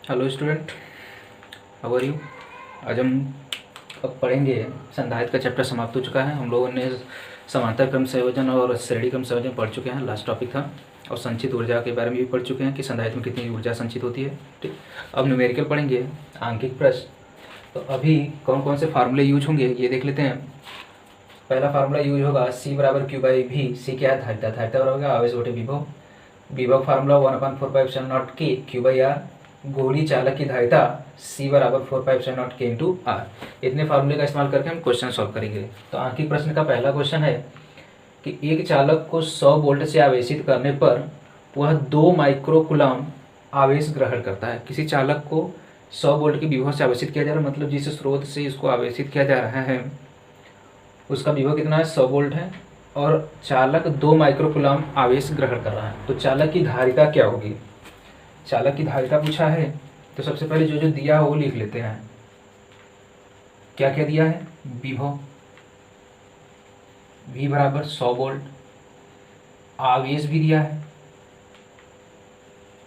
Hello student, how are you. आज हम अब पढ़ेंगे संधारित्र का चैप्टर समाप्त हो चुका है। हम लोगों ने समांतर क्रम संयोजन और श्रेणी क्रम संयोजन पढ़ चुके हैं, लास्ट टॉपिक था। और संचित ऊर्जा के बारे में भी पढ़ चुके हैं कि संधारित्र में कितनी ऊर्जा संचित होती है। ठीक, अब न्यूमेरिकल पढ़ेंगे, आंकिक प्रश्न। तो अभी कौन कौन से फार्मूले यूज होंगे ये देख लेते हैं। पहला फार्मूला यूज होगा C बराबर क्यू बाई भी। सी क्या है? धारिता। धारिता बराबर होगा आवेश बटे विभव। विभव फार्मूला 1/4 के क्यू बाई आर। गोली चालक की धारिता C बराबर 4 के इंटू आर। इतने फार्मूले का इस्तेमाल करके हम क्वेश्चन सॉल्व करेंगे। तो आंकिक प्रश्न का पहला क्वेश्चन है कि एक चालक को 100 वोल्ट से आवेशित करने पर वह 2 माइक्रोकुलाम आवेश ग्रहण करता है। किसी चालक को 100 वोल्ट की विभव से आवेशित किया जा रहा है, मतलब जिस स्रोत से इसको आवेशित किया जा रहा है उसका विभव कितना है? 100 वोल्ट है और चालक 2 माइक्रोकुलाम आवेश ग्रहण कर रहा है। तो चालक की धारिता क्या होगी? चालक की धारिता पूछा है तो सबसे पहले जो जो दिया है वो लिख लेते हैं। क्या क्या दिया है? विभव V बराबर 100 वोल्ट, आवेश भी दिया है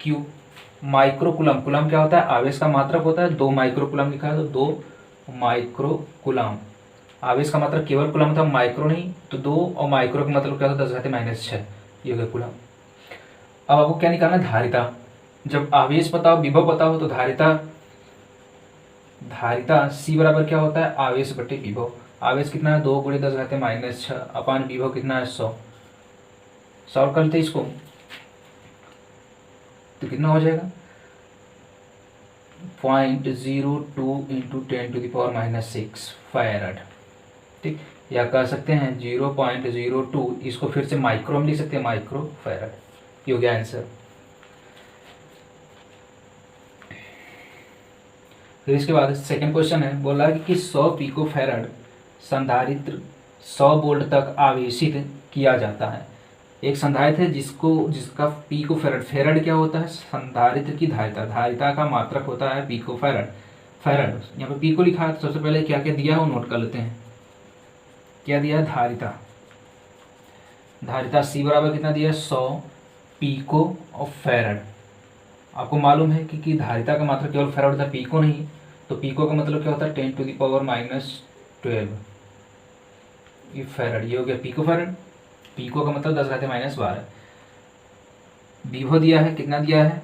Q। माइक्रोकुलम, कुलम क्या होता है? आवेश का मात्रक होता है। 2 माइक्रोकुलम लिखा है तो 2 माइक्रोकुलम। आवेश का मात्रक केवल कुलम होता है, माइक्रो नहीं। तो 2 और माइक्रो का मतलब क्या होता है? 10⁻⁻⁶ ये हो गया कुलम। अब आपको क्या निकालना है? धारिता। जब आवेश पता हो, विभव पता हो तो धारिता C बराबर क्या होता है? आवेश बटे विभव। आवेश कितना है? 2 × 10⁻⁶ अपान विभव कितना है? 100। सॉल्व करते इसको तो कितना हो जाएगा? 0.02 × 10⁻⁶ फैराड। ठीक, या कह सकते हैं 0.02, इसको फिर से माइक्रो में लिख सकते हैं, माइक्रो फैराड। ये हो गया आंसर। फिर इसके बाद सेकंड क्वेश्चन है, बोला कि 100 पिको फैराड संधारित्र 100 वोल्ट तक आवेशित किया जाता है। एक संधारित्र है जिसका पिको फैराड, फैराड क्या होता है? संधारित्र की धारिता। धारिता का मात्रक होता है पिको फैराड। फैराड यहाँ पे पिको लिखा है तो सबसे पहले क्या क्या दिया है वो नोट कर लेते हैं। क्या दिया है? धारिता। धारिता C बराबर कितना दिया है? 100 पिको और फैराड। आपको मालूम है कि धारिता का मात्रक केवल फैराड होता है, पिको नहीं। तो पिको का मतलब क्या होता है? 10⁻⁻12 ये फैराड। ये हो गया पिको फैराड। पिको का मतलब 10⁻⁻12। विभव दिया है, कितना दिया है?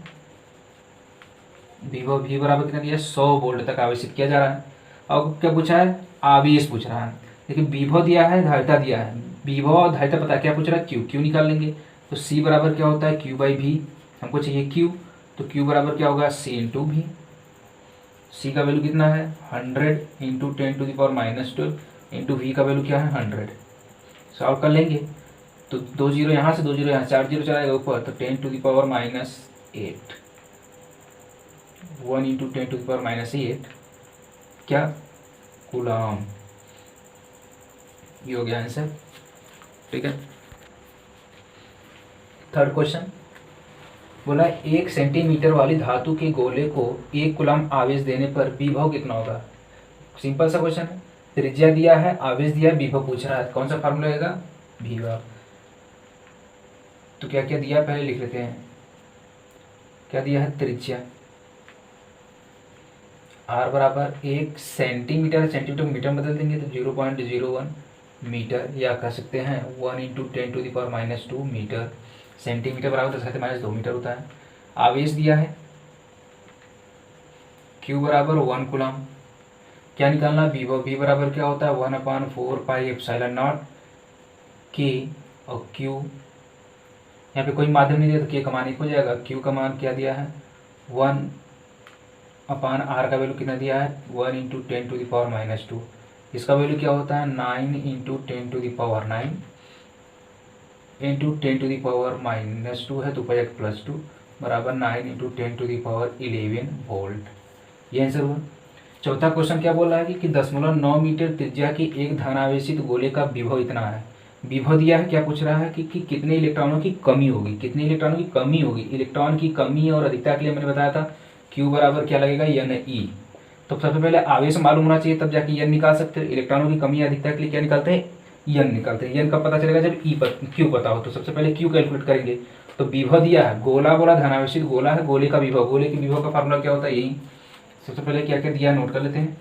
विभव V बराबर कितना दिया है? 100 वोल्ट तक आवेशित किया जा रहा है। अब क्या पूछा है? आवेश पूछ रहा है। देखिए विभव दिया है, धारिता दिया है। विभव और धारिता पता क्या पूछ रहा है? Q निकाल लेंगे। तो C बराबर क्या होता है? Q by V। हमको चाहिए Q, तो Q बराबर क्या होगा? C into V। C का वैल्यू कितना है? 100 इंटू 10⁻⁻12 इंटू V का वैल्यू क्या है? 100। सॉल्व कर लेंगे तो 2 जीरो यहाँ से 2 जीरो यहाँ, 4 जीरो चलाएगा ऊपर तो 10⁻⁸ 1 इंटू 10⁻⁸ क्या? कूलम। ये हो गया आंसर। ठीक है। थर्ड क्वेश्चन बोला 1 सेंटीमीटर वाली धातु के गोले को 1 कूलम आवेश देने पर विभव कितना होगा? सिंपल सा क्वेश्चन है। त्रिज्या दिया है, आवेश दिया है, विभव पूछ रहा है। कौन सा फार्मूला रहेगा? विभव। तो क्या क्या दिया है पहले लिख लेते हैं। क्या दिया है? त्रिज्या R बराबर 1 सेंटीमीटर, सेंटीमीटर मीटर में बदल देंगे तो 0.01 मीटर, या कह सकते हैं 1 इंटू 10⁻⁻2 मीटर। सेंटीमीटर बराबर 10⁻2 मीटर होता है। आवेश दिया है Q बराबर 1 कूलम। क्या निकालना? विभव। V बराबर क्या होता है? 1/4πε0 K और Q। यहाँ पे कोई माध्यम नहीं दिया तो K का मान 1 हो जाएगा। Q का मान क्या दिया है? 1/r का वैल्यू कितना दिया है? 1 इंटू 10⁻⁻2। इसका वैल्यू क्या होता है? 9 इंटू 10⁻9 इंटू 10⁻⁻2 है तो ऊपर एक +2 बराबर 9 इंटू 10⁻11 वोल्ट। ये आंसर हुआ। चौथा क्वेश्चन क्या बोल रहा है कि 0.9 मीटर त्रिज्या की एक धनावेशित गोले का विभव इतना है। विभव दिया है, क्या पूछ रहा है कि कितने इलेक्ट्रॉनों की कमी होगी? कितने इलेक्ट्रॉनों की कमी होगी? इलेक्ट्रॉन की कमी और अधिकता के लिए मैंने बताया था Q बराबर क्या लगेगा? NE। तो सबसे पहले आवेश मालूम होना चाहिए तब जाके N निकाल सकते हैं। इलेक्ट्रॉनों की कमी या अधिकता के लिए क्या निकालते हैं? N निकालते हैं। N कब पता चलेगा? जब Q पता हो। तो सबसे पहले Q कैलकुलेट करेंगे तो विभव दिया है, गोला बोला धनावेशित गोला है, गोले का विभव, गोले के विभव का फार्मूला क्या होता है, यही। सबसे पहले क्या क्या दिया है नोट कर लेते हैं।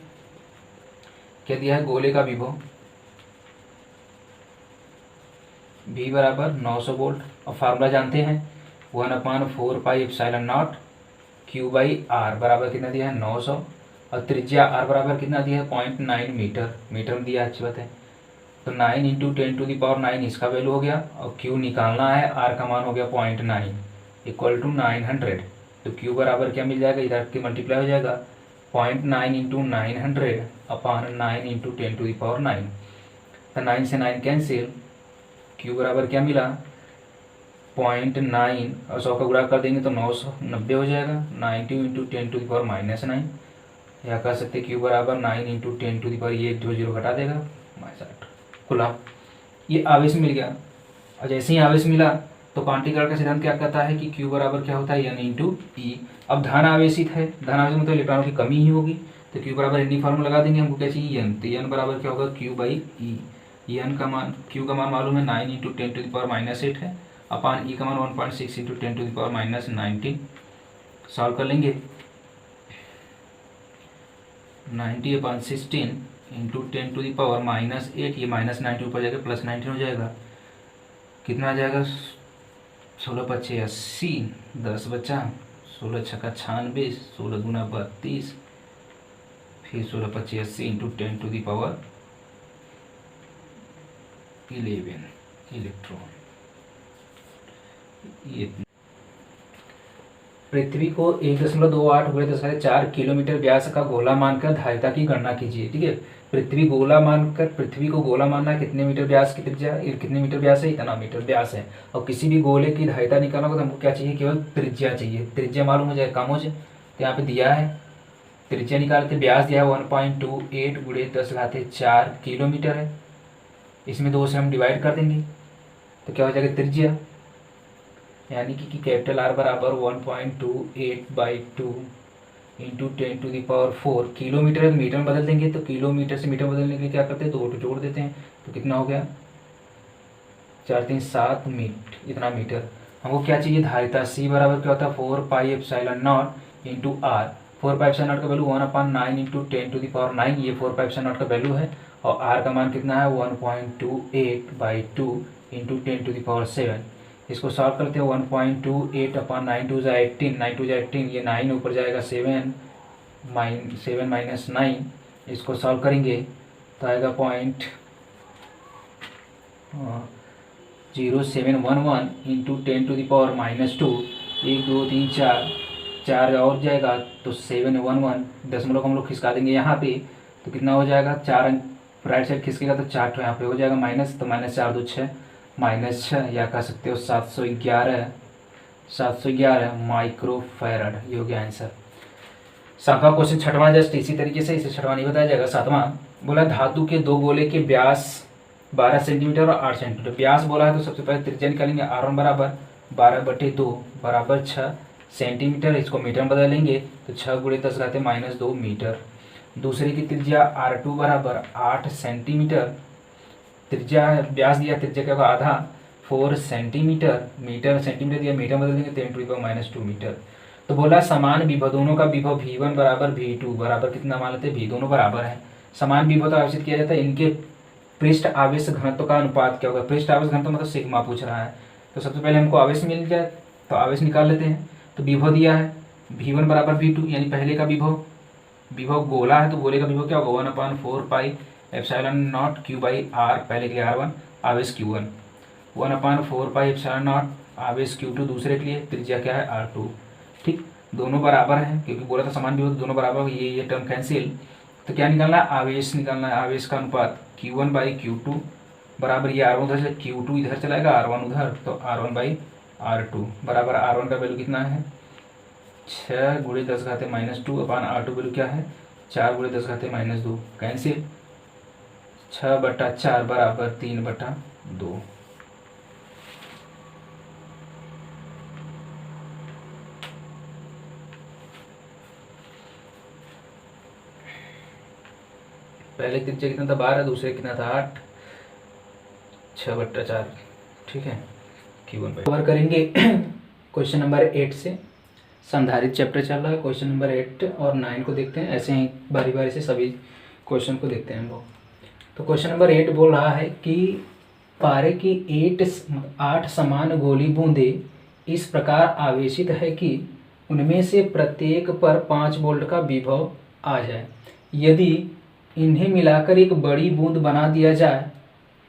क्या दिया है, गोले का विभव V बराबर 900 वोल्ट, और फार्मूला जानते हैं 1/4πε0 Q/r बराबर कितना दिया है 900, और त्रिज्या r बराबर कितना दिया है 0.9 मीटर, मीटर में दिया, अच्छी बात है। तो 9 × 10⁹ इसका वैल्यू हो गया, और Q निकालना है, r का मान हो गया 0.9 = 900। तो Q बराबर क्या मिल जाएगा, इधर के मल्टीप्लाई हो जाएगा 0.9 × 900/9 × 10⁹। तो 9 से 9 कैंसिल, Q बराबर क्या मिला 0.9, और 100 का गुणा कर देंगे तो 990 हो जाएगा, 90 × 10⁻⁹, या कह सकते Q बराबर 9 × 10⁻, ये 1 0 घटा देगा 62 खुला। ये आवेश मिल गया, और जैसे ही आवेश मिला तो क्वांटिकरण का सिद्धांत क्या कहता है कि Q बराबर क्या होता है N × E। अब धन आवेशित है, धन आवेशित मतलब इलेक्ट्रॉनों की कमी ही होगी, तो Q बराबर N फॉर्मूला लगा देंगे, हमको क्या चाहिए N, तो N बराबर क्या होगा Q/E। N का मान, Q का मान मालूम है 9 × 10⁻⁸ है, अपान E का मान 1.6 × 10⁻19। सॉल्व कर लेंगे, 90/16 × 10⁻⁸, ये -90 ऊपर जाएगा +19 हो जाएगा, कितना आ जाएगा 16 × 5 = 80, 10 बचा, 16 × 6 = 96, 16 × 32, फिर 16 × 5 = 80 × 10⁻11 इलेक्ट्रॉन। ये पृथ्वी को 1.28 × 10⁴ व्यास का गोला मानकर धारिता की गणना कीजिए। ठीक है, पृथ्वी को गोला मानना, कितने मीटर व्यास की त्रिज्या, कितने मीटर व्यास है, इतना मीटर व्यास है, और किसी भी गोले की धारिता निकालना होगा तो हमको क्या चाहिए, केवल त्रिज्या चाहिए। त्रिज्या मालूम हो जाए, कम हो जाए, तो यहाँ पे दिया है त्रिज्या निकालते, व्यास दिया है 1.28 × 10⁴ किलोमीटर है, इसमें 2 से हम डिवाइड कर देंगे तो क्या हो जाएगा त्रिज्या, यानी कि कैपिटल R बराबर 1.28/2 × 10⁴ किलोमीटर है, मीटर में बदल देंगे, तो किलोमीटर से मीटर बदलने के लिए क्या करते हैं, 2 जोड़ देते हैं, तो कितना हो गया 4 3 7 मीटर, इतना मीटर। हमको क्या चाहिए, धारिता C बराबर क्या होता है 4πε0 × R। 4πε0 का वैल्यू 1/9 × 10⁹, ये 4πε0 का वैल्यू है, और R का मान कितना है 1.28/2 × 10⁻⁷। इसको सॉल्व करते हैं, 1.28/9 2 × 18, 9 2 × 18, ये 9 ऊपर जाएगा 7 9, इसको सॉल्व करेंगे तो आएगा 0.0711 × 10⁻², 1 2 3 4 और जाएगा तो 711, दशमलव को हम लोग खिसका देंगे यहाँ पे, तो कितना हो जाएगा 4 अंक राइट साइड खिसकेगा तो 4 यहाँ पे हो जाएगा माइनस, तो -4 2 6 -6, या कह सकते हो 711 माइक्रोफैरड, ये हो गया आंसर। 7वां क्वेश्चन, छठवां जस्ट इसी तरीके से, इसे छठवां नहीं बताया जाएगा। 7वां बोला धातु के 2 गोले के व्यास 12 सेंटीमीटर और 8 सेंटीमीटर, व्यास बोला है तो सबसे पहले त्रिज्या निकालेंगे, R1 बराबर 12/2 बराबर 6 सेंटीमीटर, इसको मीटर में बदल लेंगे तो 6 × 10⁻² मीटर। दूसरे की त्रिज्या R2 बराबर 8 सेंटीमीटर, त्रिज्या व्यास दिया, त्रिज्या क्या होगा आधा 4 सेंटीमीटर, मीटर सेंटीमीटर दिया, मीटर बदल देंगे 10⁻² मीटर। तो बोला समान विभव, दोनों का विभव V1 बराबर V2 बराबर कितना मान लेते हैं, V दोनों बराबर है। समान विभव तो आवेशित किया जाता है, इनके पृष्ठ आवेश घनत्व का अनुपात क्या होगा, पृष्ठ आवेश घनत्व मतलब सिग्मा पूछ रहा है, तो सबसे पहले हमको आवेश मिल जाए तो आवेश निकाल लेते हैं। तो विभव दिया है V1 बराबर V2, यानी पहले का विभव गोला है तो गोले का विभव क्या होगा 1/4πε0 Q/R, पहले के लिए R1, आवेश Q1, 1/4πε0 आवेश Q2 दूसरे के लिए, त्रिज्या क्या है R2। ठीक, दोनों बराबर हैं क्योंकि बोला था समान विभव, दोनों बराबर, ये टर्म कैंसिल। तो क्या निकालना है, आवेश निकालना है, आवेश का अनुपात Q1/Q2 बराबर, ये R1 उधर से Q2 इधर चलाएगा, R1 उधर, तो R1/R2 बराबर, R1 का वैल्यू कितना है 6 × 10⁻² अपान R2 वैल्यू क्या है 4 × 10⁻², कैंसिल, 6/4 बराबर 3/2। पहले त्रिज्या कितना था 12, दूसरे कितना था 8, 6/4, ठीक है, कवर करेंगे क्वेश्चन नंबर 8 से। संधारित्र चैप्टर चल रहा है, क्वेश्चन नंबर 8 और 9 को देखते हैं। ऐसे ही बारी बारी से सभी क्वेश्चन को देखते हैं हम लोग। तो क्वेश्चन नंबर 8 बोल रहा है कि पारे की 8 समान गोली बूंदे इस प्रकार आवेशित है कि उनमें से प्रत्येक पर 5 वोल्ट का विभव आ जाए। यदि इन्हें मिलाकर एक बड़ी बूंद बना दिया जाए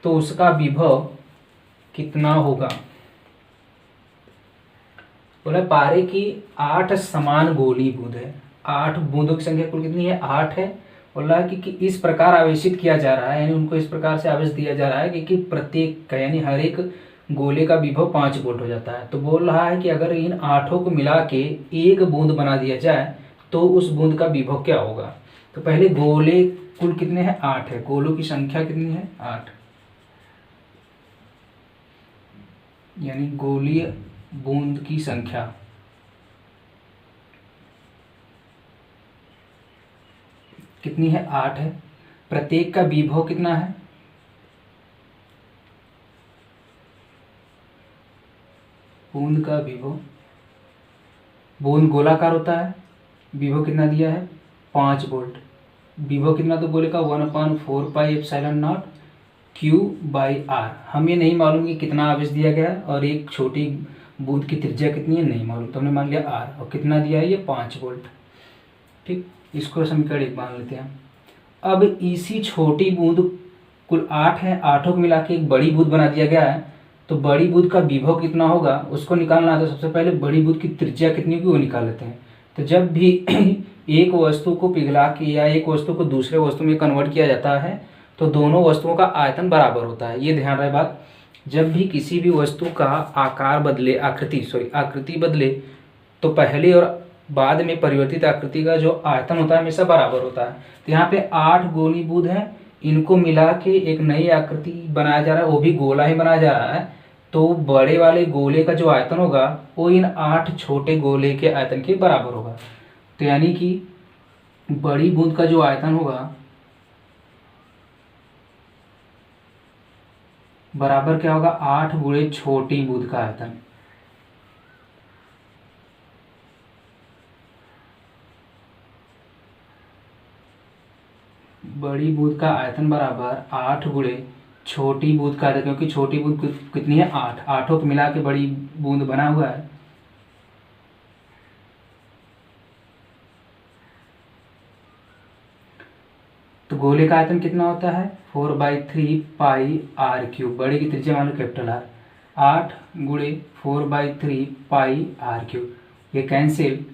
तो उसका विभव कितना होगा। बोला पारे की 8 समान गोली बूंद है। 8 बूंदों की संख्या कुल कितनी है, 8 है। बोला कि इस प्रकार आवेशित किया जा रहा है, यानी उनको इस प्रकार से आवेश दिया जा रहा है कि प्रत्येक का यानी हर एक गोले का विभव 5 वोल्ट हो जाता है। तो बोल रहा है कि अगर इन 8 को मिला के एक बूंद बना दिया जाए तो उस बूंद का विभव क्या होगा। तो पहले गोले कुल कितने हैं, 8 है। गोलों की संख्या कितनी है, 8, यानी गोलीय बूंद की संख्या कितनी है, 8 है। प्रत्येक का विभव कितना है, बूंद का विभव, बूंद गोलाकार होता है, विभव कितना दिया है, 5 वोल्ट। विभव कितना तो गोले का 1/4 पाई एप्सिलॉन नॉट Q/R। हमें नहीं मालूम कि कितना आवेश दिया गया है और एक छोटी बूंद की त्रिज्या कितनी है नहीं मालूम, तो हमने मान लिया R। और कितना दिया है, ये 5 वोल्ट। ठीक, इसको समीकरण 1 मान लेते हैं। अब इसी छोटी बूंद कुल 8 है, 8 को मिला के एक बड़ी बूंद बना दिया गया है। तो बड़ी बूंद का विभव कितना होगा उसको निकालना है। तो सबसे पहले बड़ी बूंद की त्रिज्या कितनी होगी वो निकाल लेते हैं। तो जब भी एक वस्तु को पिघला के या एक वस्तु को दूसरे वस्तु में कन्वर्ट किया जाता है तो दोनों वस्तुओं का आयतन बराबर होता है। ये ध्यान रहे बात। जब भी किसी भी वस्तु का आकार बदले, आकृति बदले, तो पहले और बाद में परिवर्तित आकृति का जो आयतन होता है हमेशा बराबर होता है। तो यहाँ पे 8 गोली बूंद है, इनको मिला के एक नई आकृति बनाया जा रहा है, वो भी गोला ही बनाया जा रहा है। तो बड़े वाले गोले का जो आयतन होगा वो इन 8 छोटे गोले के आयतन के बराबर होगा। तो यानी कि बड़ी बूंद का जो आयतन होगा बराबर क्या होगा, 8 गुणे छोटी बूंद का आयतन। बड़ी बूंद का आयतन बराबर 8 गुणे छोटी बूंद का आयतन, क्योंकि छोटी बूंद कितनी है, 8। 8 को मिला के बड़ी बूंद बना हुआ है। तो गोले का आयतन कितना होता है, 4/3 पाई R3। बड़े की त्रिज्या मान लो कैपिटल R। 8 गुणे 4/3 पाई R3, ये कैंसिल।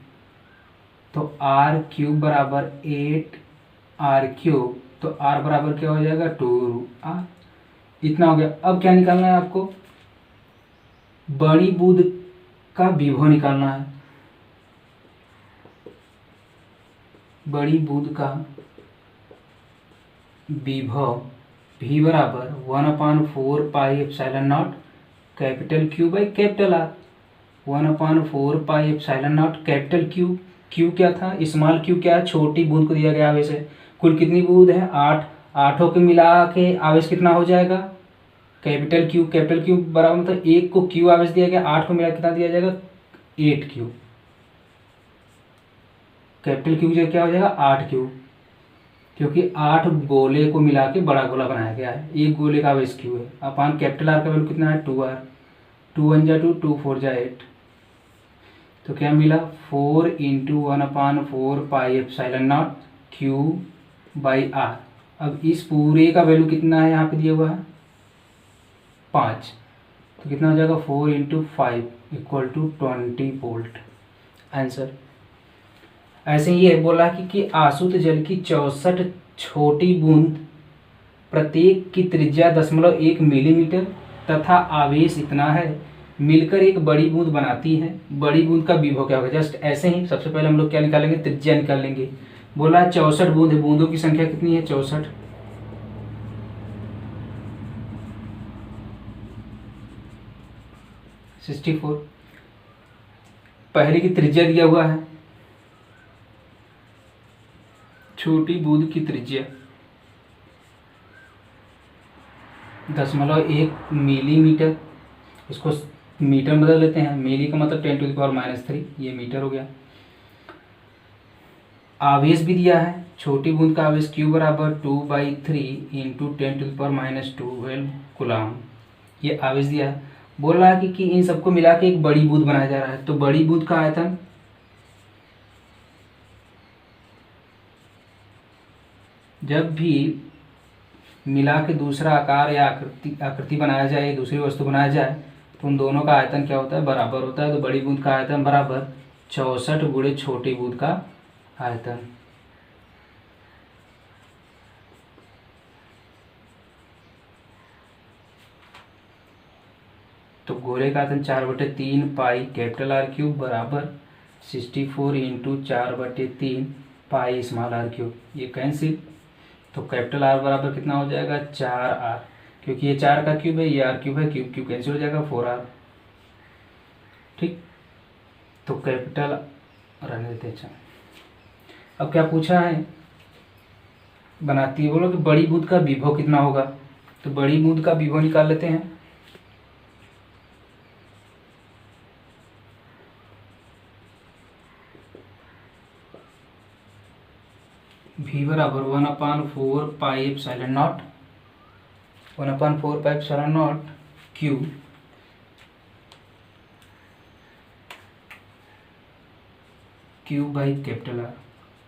तो R³ बराबर 8R³। तो R बराबर क्या हो जाएगा, 2R। इतना हो गया। अब क्या निकालना है आपको, बड़ी बूंद का विभव निकालना है। बड़ी बूंद का विभव V बराबर 1/4 pi epsilon not capital Q/R। 1/4 pi epsilon not capital Q। Q क्या था, स्मॉल q क्या है, छोटी बूंद को दिया गया आवेश है। कुल कितनी बूंद है, 8। 8 को मिला के आवेश कितना हो जाएगा, कैपिटल Q बराबर मतलब 1 को Q आवेश दिया गया, 8 को मिला कितना दिया जाएगा, 8Q। कैपिटल Q जो क्या हो जाएगा, 8Q, क्योंकि 8 गोले को मिला के बड़ा गोला बनाया गया है। एक गोले का आवेश Q है। अपान कैपिटल R का वैल्यू कितना है, 2R। 2 1 जा 2, 2 4 जा 8। तो क्या मिला, 4 × 1/4 पाई एप्सिलॉन नॉट Q/R। अब इस पूरे का वैल्यू कितना है यहाँ पे दिया हुआ है, 5। तो कितना हो जाएगा, 4 × 5 = 20 वोल्ट। आंसर। ऐसे ही ये बोला कि आसुत जल की 64 छोटी बूंद प्रत्येक की त्रिज्या 0.1 मिलीमीटर तथा आवेश इतना है, मिलकर एक बड़ी बूंद बनाती है। बड़ी बूंद का विभव क्या होगा। जस्ट ऐसे ही सबसे पहले हम लोग क्या निकालेंगे, त्रिज्या निकाल लेंगे। बोला 64 बूंद है, बूंदों की संख्या कितनी है, 64। पहले की त्रिज्या दिया हुआ है, छोटी बूंद की त्रिज्या 0.1 मिलीमीटर। इसको मीटर में बदल लेते हैं। मिली का मतलब 10⁻³ ये मीटर हो गया। आवेश भी दिया है, छोटी बूंद का आवेश Q बराबर 2/3 इंटू 10⁻² कूलाम, ये आवेश दिया है। बोल रहा है कि इन सबको मिला के एक बड़ी बूंद बनाया जा रहा है। तो बड़ी बूंद का आयतन जब भी मिला के दूसरा आकार या आकृति बनाया जाए, दूसरी वस्तु बनाया जाए, तो उन दोनों का आयतन क्या होता है, बराबर होता है। तो बड़ी बूंद का आयतन बराबर 64 गुणे छोटी बूंद का आयतन। तो गोले का आयतन 4/3 पाई कैपिटल R क्यूब बराबर 64 into 4/3 pi small r cube. ये कैंसिल, तो कैपिटल R बराबर कितना हो जाएगा, 4R, क्योंकि ये 4 का क्यूब है, ये R क्यूब है, क्यूब क्यूब कैंसिल हो जाएगा, 4R। ठीक, तो कैपिटल रहने देते हैं। अच्छा, अब क्या पूछा है, बनाती है, बोलो कि बड़ी बूंद का विभव कितना होगा। तो बड़ी बूंद का विभव निकाल लेते हैं। V बराबर 1/4 pi epsilon not, 1/4 pi epsilon not cube by capital R,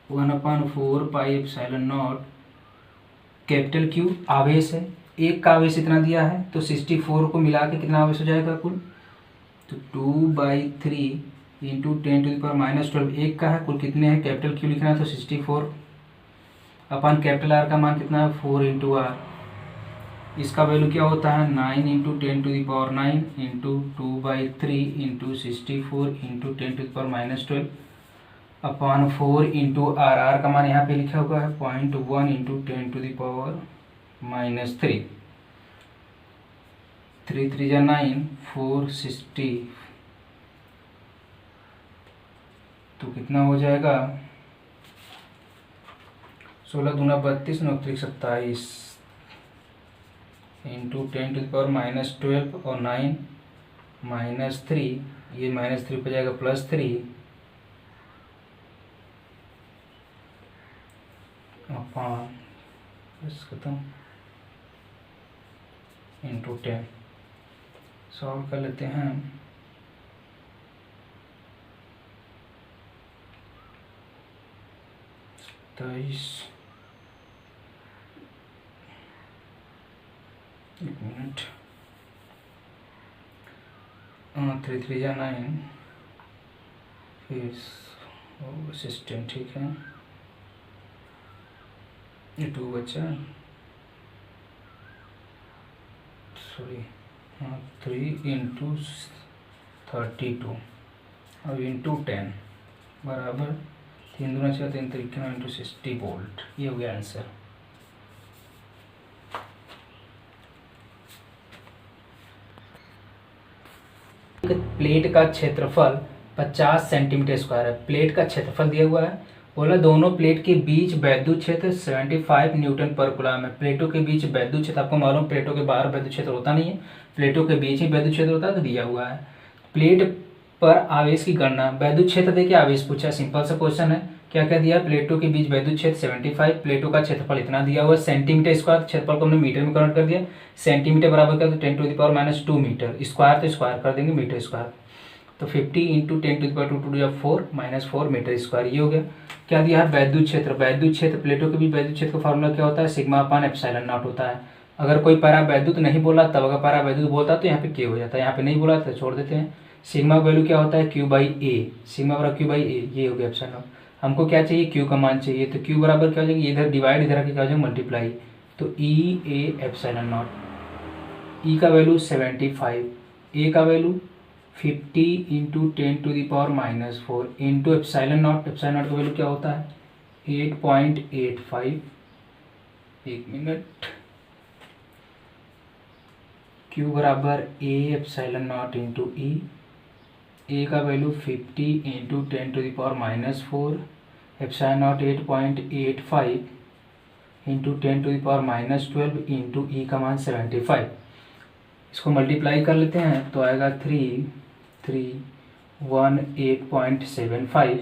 1/4 pi epsilon not capital Q आवेश है, एक का आवेश इतना दिया है, तो 64 को मिला के कितना आवेश हो जाएगा कुल, तो 2/3 इंटू 10⁻12 एक का है, कुल कितने हैं, कैपिटल Q लिखना है तो 64 अपन कैपिटल R का मान कितना है, 4 इंटू R। इसका वैल्यू क्या होता है, 9 into 10⁹ into 2/3 into 64 into 10⁻12 upon 4 into R का मान यहाँ पे लिखा हुआ है 0.1 इंटू 10⁻³ 3 3 9 460, तो कितना हो जाएगा, 16 दूना 32 9 3 27 इंटू 10⁻12 और 9 -3, ये -3 पे जाएगा +3 अपॉन बस खत्म इंटू 10। सॉल्व कर लेते हैं। एक मिनट, 3 3 9 फिर 16, ठीक है, ये 2 बचा, सॉरी, 3 इंटू 32 अब इंटू 10 बराबर 3 दूना 6 3 3 इंटू 60 वोल्ट। ये हो गया आंसर। प्लेट का क्षेत्रफल 50 सेंटीमीटर स्क्वायर है। प्लेट का क्षेत्रफल दिया हुआ है, बोला दोनों प्लेट के बीच वैद्युत क्षेत्र 75 न्यूटन पर कूलम है। प्लेटों के बीच वैद्युत क्षेत्र, आपको मालूम प्लेटों के बाहर वैद्युत क्षेत्र होता नहीं है, प्लेटों के बीच ही वैद्युत क्षेत्र होता है, तो दिया हुआ है। प्लेट पर आवेश की गणना, वैद्युत क्षेत्र देखिए आवेश पूछा, सिंपल सा क्वेश्चन है। क्या क्या दिया, प्लेटों के बीच वैद्युत क्षेत्र 75, प्लेटों का क्षेत्रफल इतना दिया हुआ है, सेंटीमीटर स्क्वायर, क्षेत्रफल को हमने मीटर में कन्वर्ट कर दिया, सेंटीमीटर बराबर क्या, तो 10⁻² मीटर, स्क्वायर तो स्क्वायर कर देंगे मीटर स्क्वायर, तो 50 इंटू 10⁻² 4 -4 मीटर स्क्वायर। ये हो गया। क्या दिया है, वैद्युत क्षेत्र, वैद्युत क्षेत्र प्लेटों के बीच वैद्युत क्षेत्र का फॉर्मूला क्या होता है, सिग्मा अपान एप्सिलॉन नॉट होता है। अगर कोई पैरा वैद्युत नहीं बोला तब, अगर पैरा वैद्युत बोलता तो यहाँ पे के हो जाता है, यहाँ पे नहीं बोला तो छोड़ देते हैं। सिग्मा वैल्यू क्या होता है, Q/A, सिग्मा बराबर Q/A, ये हो गया एप्सिलॉन नॉट। हमको क्या चाहिए, Q का मान चाहिए, तो Q बराबर क्या हो जाएगा, इधर डिवाइड, इधर आके क्या हो जाएगा मल्टीप्लाई, तो EA एप्सिलॉन नॉट। E का वैल्यू 75, A का value 50 into 10⁻⁻4 into epsilon not, epsilon not का वैल्यू क्या होता है 8.85, एक मिनट, Q बराबर A epsilon not into E, A का value 50 into 10⁻⁻4, epsilon not 8.85 into 10⁻12 into E का मान 75। इसको मल्टीप्लाई कर लेते हैं तो आएगा 3318.75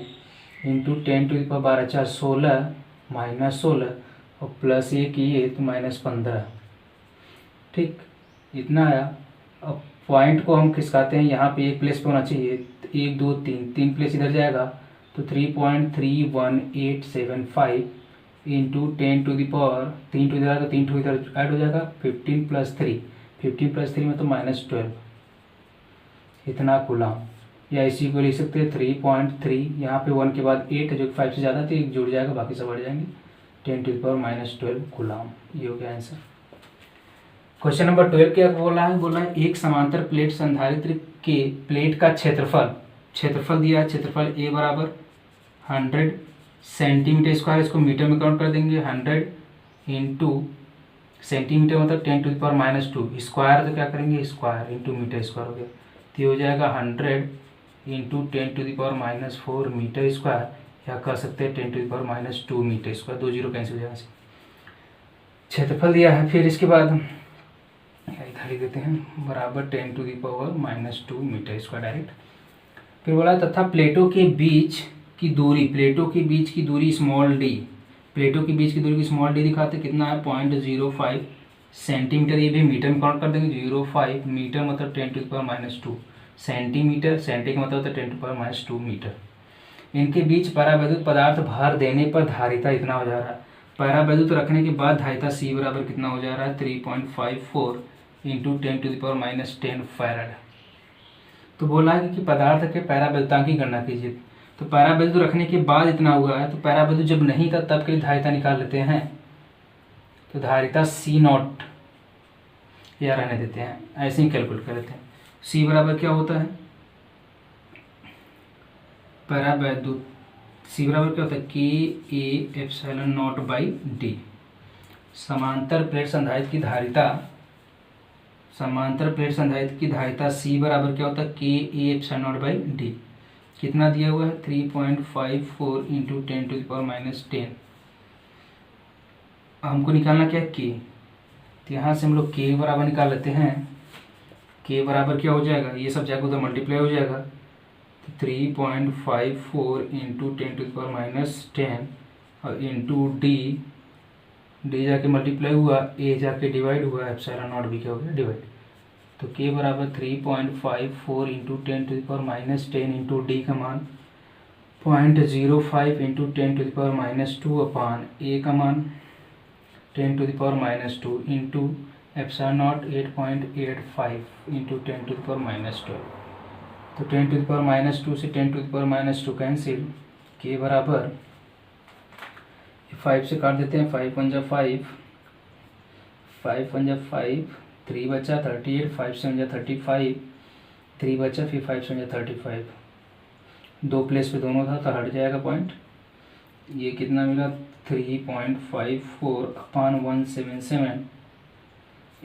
इंटू 10⁻⁴ -16 और प्लस ये किए तो -15। ठीक, इतना आया। अब पॉइंट को हम खिसकाते हैं, यहाँ पे एक प्लेस पे होना चाहिए, 1 2 3 3 प्लेस इधर जाएगा तो 3.31875 इंटू 10⁻, 3 इधर आएगा तो 3 इधर ऐड हो जाएगा, 15 + 3, 15 + 3 में तो -12, इतना कूलम। या इसी को लिख सकते हैं 3.3, यहाँ पे 1 के बाद 8 है जो 5 से ज़्यादा, तो एक जुड़ जाएगा, बाकी सब बढ़ जाएंगे, 10⁻⁻12 कूलम। ये हो गया आंसर। क्वेश्चन नंबर 12 क्या बोल रहा है? बोल रहा है एक समांतर प्लेट संधारित्र के प्लेट का क्षेत्रफल दिया है। क्षेत्रफल ए बराबर 100 सेंटीमीटर स्क्वायर, इसको मीटर में काउंट कर देंगे। 100 इंटू सेंटीमीटर मतलब 10⁻⁻2, स्क्वायर तो क्या करेंगे स्क्वायर इंटू मीटर स्क्वायर हो गया, तो ये हो जाएगा 100 इंटू 10⁻⁻4 मीटर स्क्वायर, या कर सकते हैं 10⁻⁻2 मीटर स्क्वायर, 2 जीरो कैंसिल हो जाएगा। क्षेत्रफल दिया है, फिर इसके बाद इधर लिख देते हैं बराबर 10⁻⁻2 मीटर स्क्वायर डायरेक्ट। फिर बोला तथा प्लेटों के बीच की दूरी स्मॉल डी, प्लेटों के बीच की दूरी की स्मॉल डी दिखाते कितना है 0.05 सेंटीमीटर, ये भी मीटर में काउंट कर देंगे। 0.5 मीटर मतलब 10⁻⁻2 सेंटीमीटर, सेंटी का मतलब होता है 10⁻⁻2 मीटर। इनके बीच परावैद्युत पदार्थ भर देने पर धारिता इतना हो जा रहा है। परावैद्युत रखने के बाद धारिता C बराबर कितना हो जा रहा है 3.54 इंटू 10⁻10 फैराड। तो बोला है कि पदार्थ के परावैद्युतांक की गणना कीजिए। तो परावैद्युत रखने के बाद इतना हुआ है, तो परावैद्युत जब नहीं था तब के लिए धारिता निकाल लेते हैं। तो धारिता C0 या रहने देते हैं, ऐसे ही कैलकुलेट कर लेते हैं। C बराबर क्या होता है परावैद्युत, C बराबर क्या होता है K/A/0/d। समांतर प्लेट संधारित्र की धारिता C बराबर क्या होता है K/A/0/d। कितना दिया हुआ है 3.54 इंटू 10⁻10। हमको निकालना क्या है K, तो यहाँ से हम लोग K बराबर निकाल लेते हैं। K बराबर क्या हो जाएगा, ये सब जाएगा उधर मल्टीप्लाई हो जाएगा, तो 3.54 इंटू 10⁻10 और इंटू डी जाके मल्टीप्लाई हुआ, ए जाके डिवाइड हुआ, ε0 भी क्या हो गया डिवाइड। तो K बराबर 3.54 इंटू 10⁻10 इंटू डी का मान 0.05 इंटू 10⁻2 अपान ए का मान 10⁻2 इंटू ε0 8.85 इंटू 10⁻12। तो 10⁻2 से 10⁻2 कैंसिल, K बराबर 5 से काट देते हैं, 5 × 5, 5 × 5, 3 बचा 38, 5 से 35, 3 बचा, फिर 5 से 35, 2 प्लेस पे दोनों था तो हट जाएगा पॉइंट। ये कितना मिला 3.54 अपान 177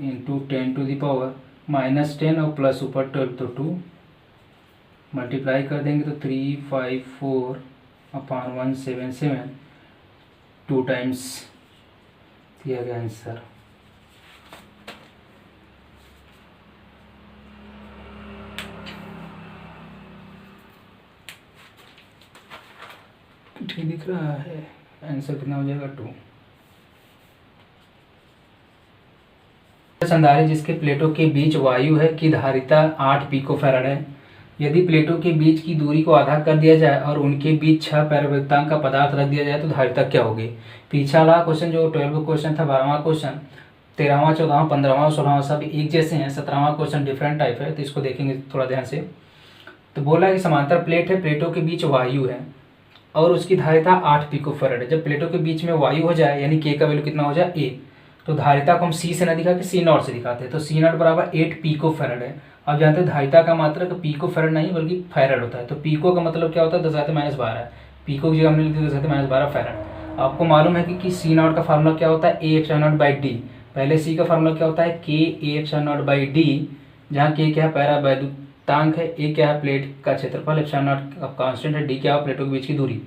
इंटू 10⁻10 और प्लस ऊपर 12 तो 2 मल्टीप्लाई कर देंगे तो 354 अपान 177 2 टाइम्स दिया गया आंसर। ठीक दिख रहा है, आंसर कितना हो जाएगा 2। संधारित्र जिसके प्लेटों के बीच वायु है की धारिता 8 पिकोफैराड है। यदि प्लेटों के बीच की दूरी को आधा कर दिया जाए और उनके बीच 6 परावैद्युतांक का पदार्थ रख दिया जाए तो धारिता क्या होगी। पीछा वाला क्वेश्चन जो 12वां क्वेश्चन था, 12वां क्वेश्चन, 13वां 14वां 15वां 16वां सब एक जैसे हैं, 17वां क्वेश्चन डिफरेंट टाइप है, तो इसको देखेंगे थोड़ा ध्यान से। तो बोला कि समांतर प्लेट है, प्लेटों के बीच वायु है और उसकी धारिता 8 पिकोफैराड है। जब प्लेटों के बीच में वायु हो जाए यानी K का वैल्यू कितना हो जाए A, तो धारिता को हम C से न दिखा के C0 से दिखाते हैं। तो C0 बराबर 8 पिकोफैराड है। अब जानते हैं धारिता का मात्रक पिकोफैराड नहीं बल्कि फैराड होता है। तो पिको का मतलब क्या होता है 10⁻12, पिको की जगह हमने लिख दिया 10⁻12 फैराड। आपको मालूम है कि C0 का फार्मूला क्या होता है A/0/d। पहले C का फार्मूला क्या होता है K/A/0/d, जहाँ K क्या है परावैद्युतांक है, A क्या है प्लेट का क्षेत्रफल, ε0 कांस्टेंट है, D क्या है प्लेटों के बीच की दूरी।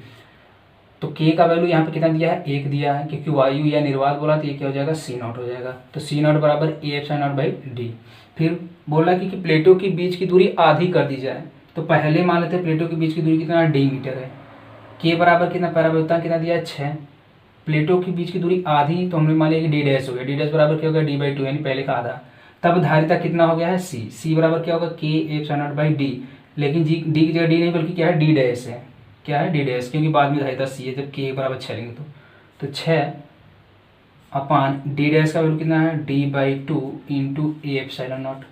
तो के का वैल्यू यहाँ पे कितना दिया है, 1 दिया है, क्योंकि वायु या निर्वात बोला तो ये क्या हो जाएगा, सी नॉट हो जाएगा। तो सी नॉट बराबर A epsilon not by D. फिर बोला कि प्लेटों के बीच की दूरी आधी कर दी जाए, तो पहले मान लेते हैं प्लेटों के बीच की दूरी कितना, डी मीटर है। के बराबर कितना, परावर्तन कितना दिया है, 6। प्लेटों के बीच की दूरी आधी, तो हमने मान लिया कि डी डैश हो गया, डी डैश बराबर क्या होगा, डी बाई 2 यानी पहले का आधा। तब धारिता कितना हो गया है, सी। सी बराबर क्या होगा, के एप्सिलॉन नॉट बाई डी। लेकिन जी डी की जगह डी नहीं बल्कि क्या है, डी डैश है। क्या है, डी डैश, क्योंकि बाद में धारिता सी है जब के बराबर 6 लेंगे तो 6 अपान डी डैश का वैल्यू कितना है, D by 2 into A epsilon not.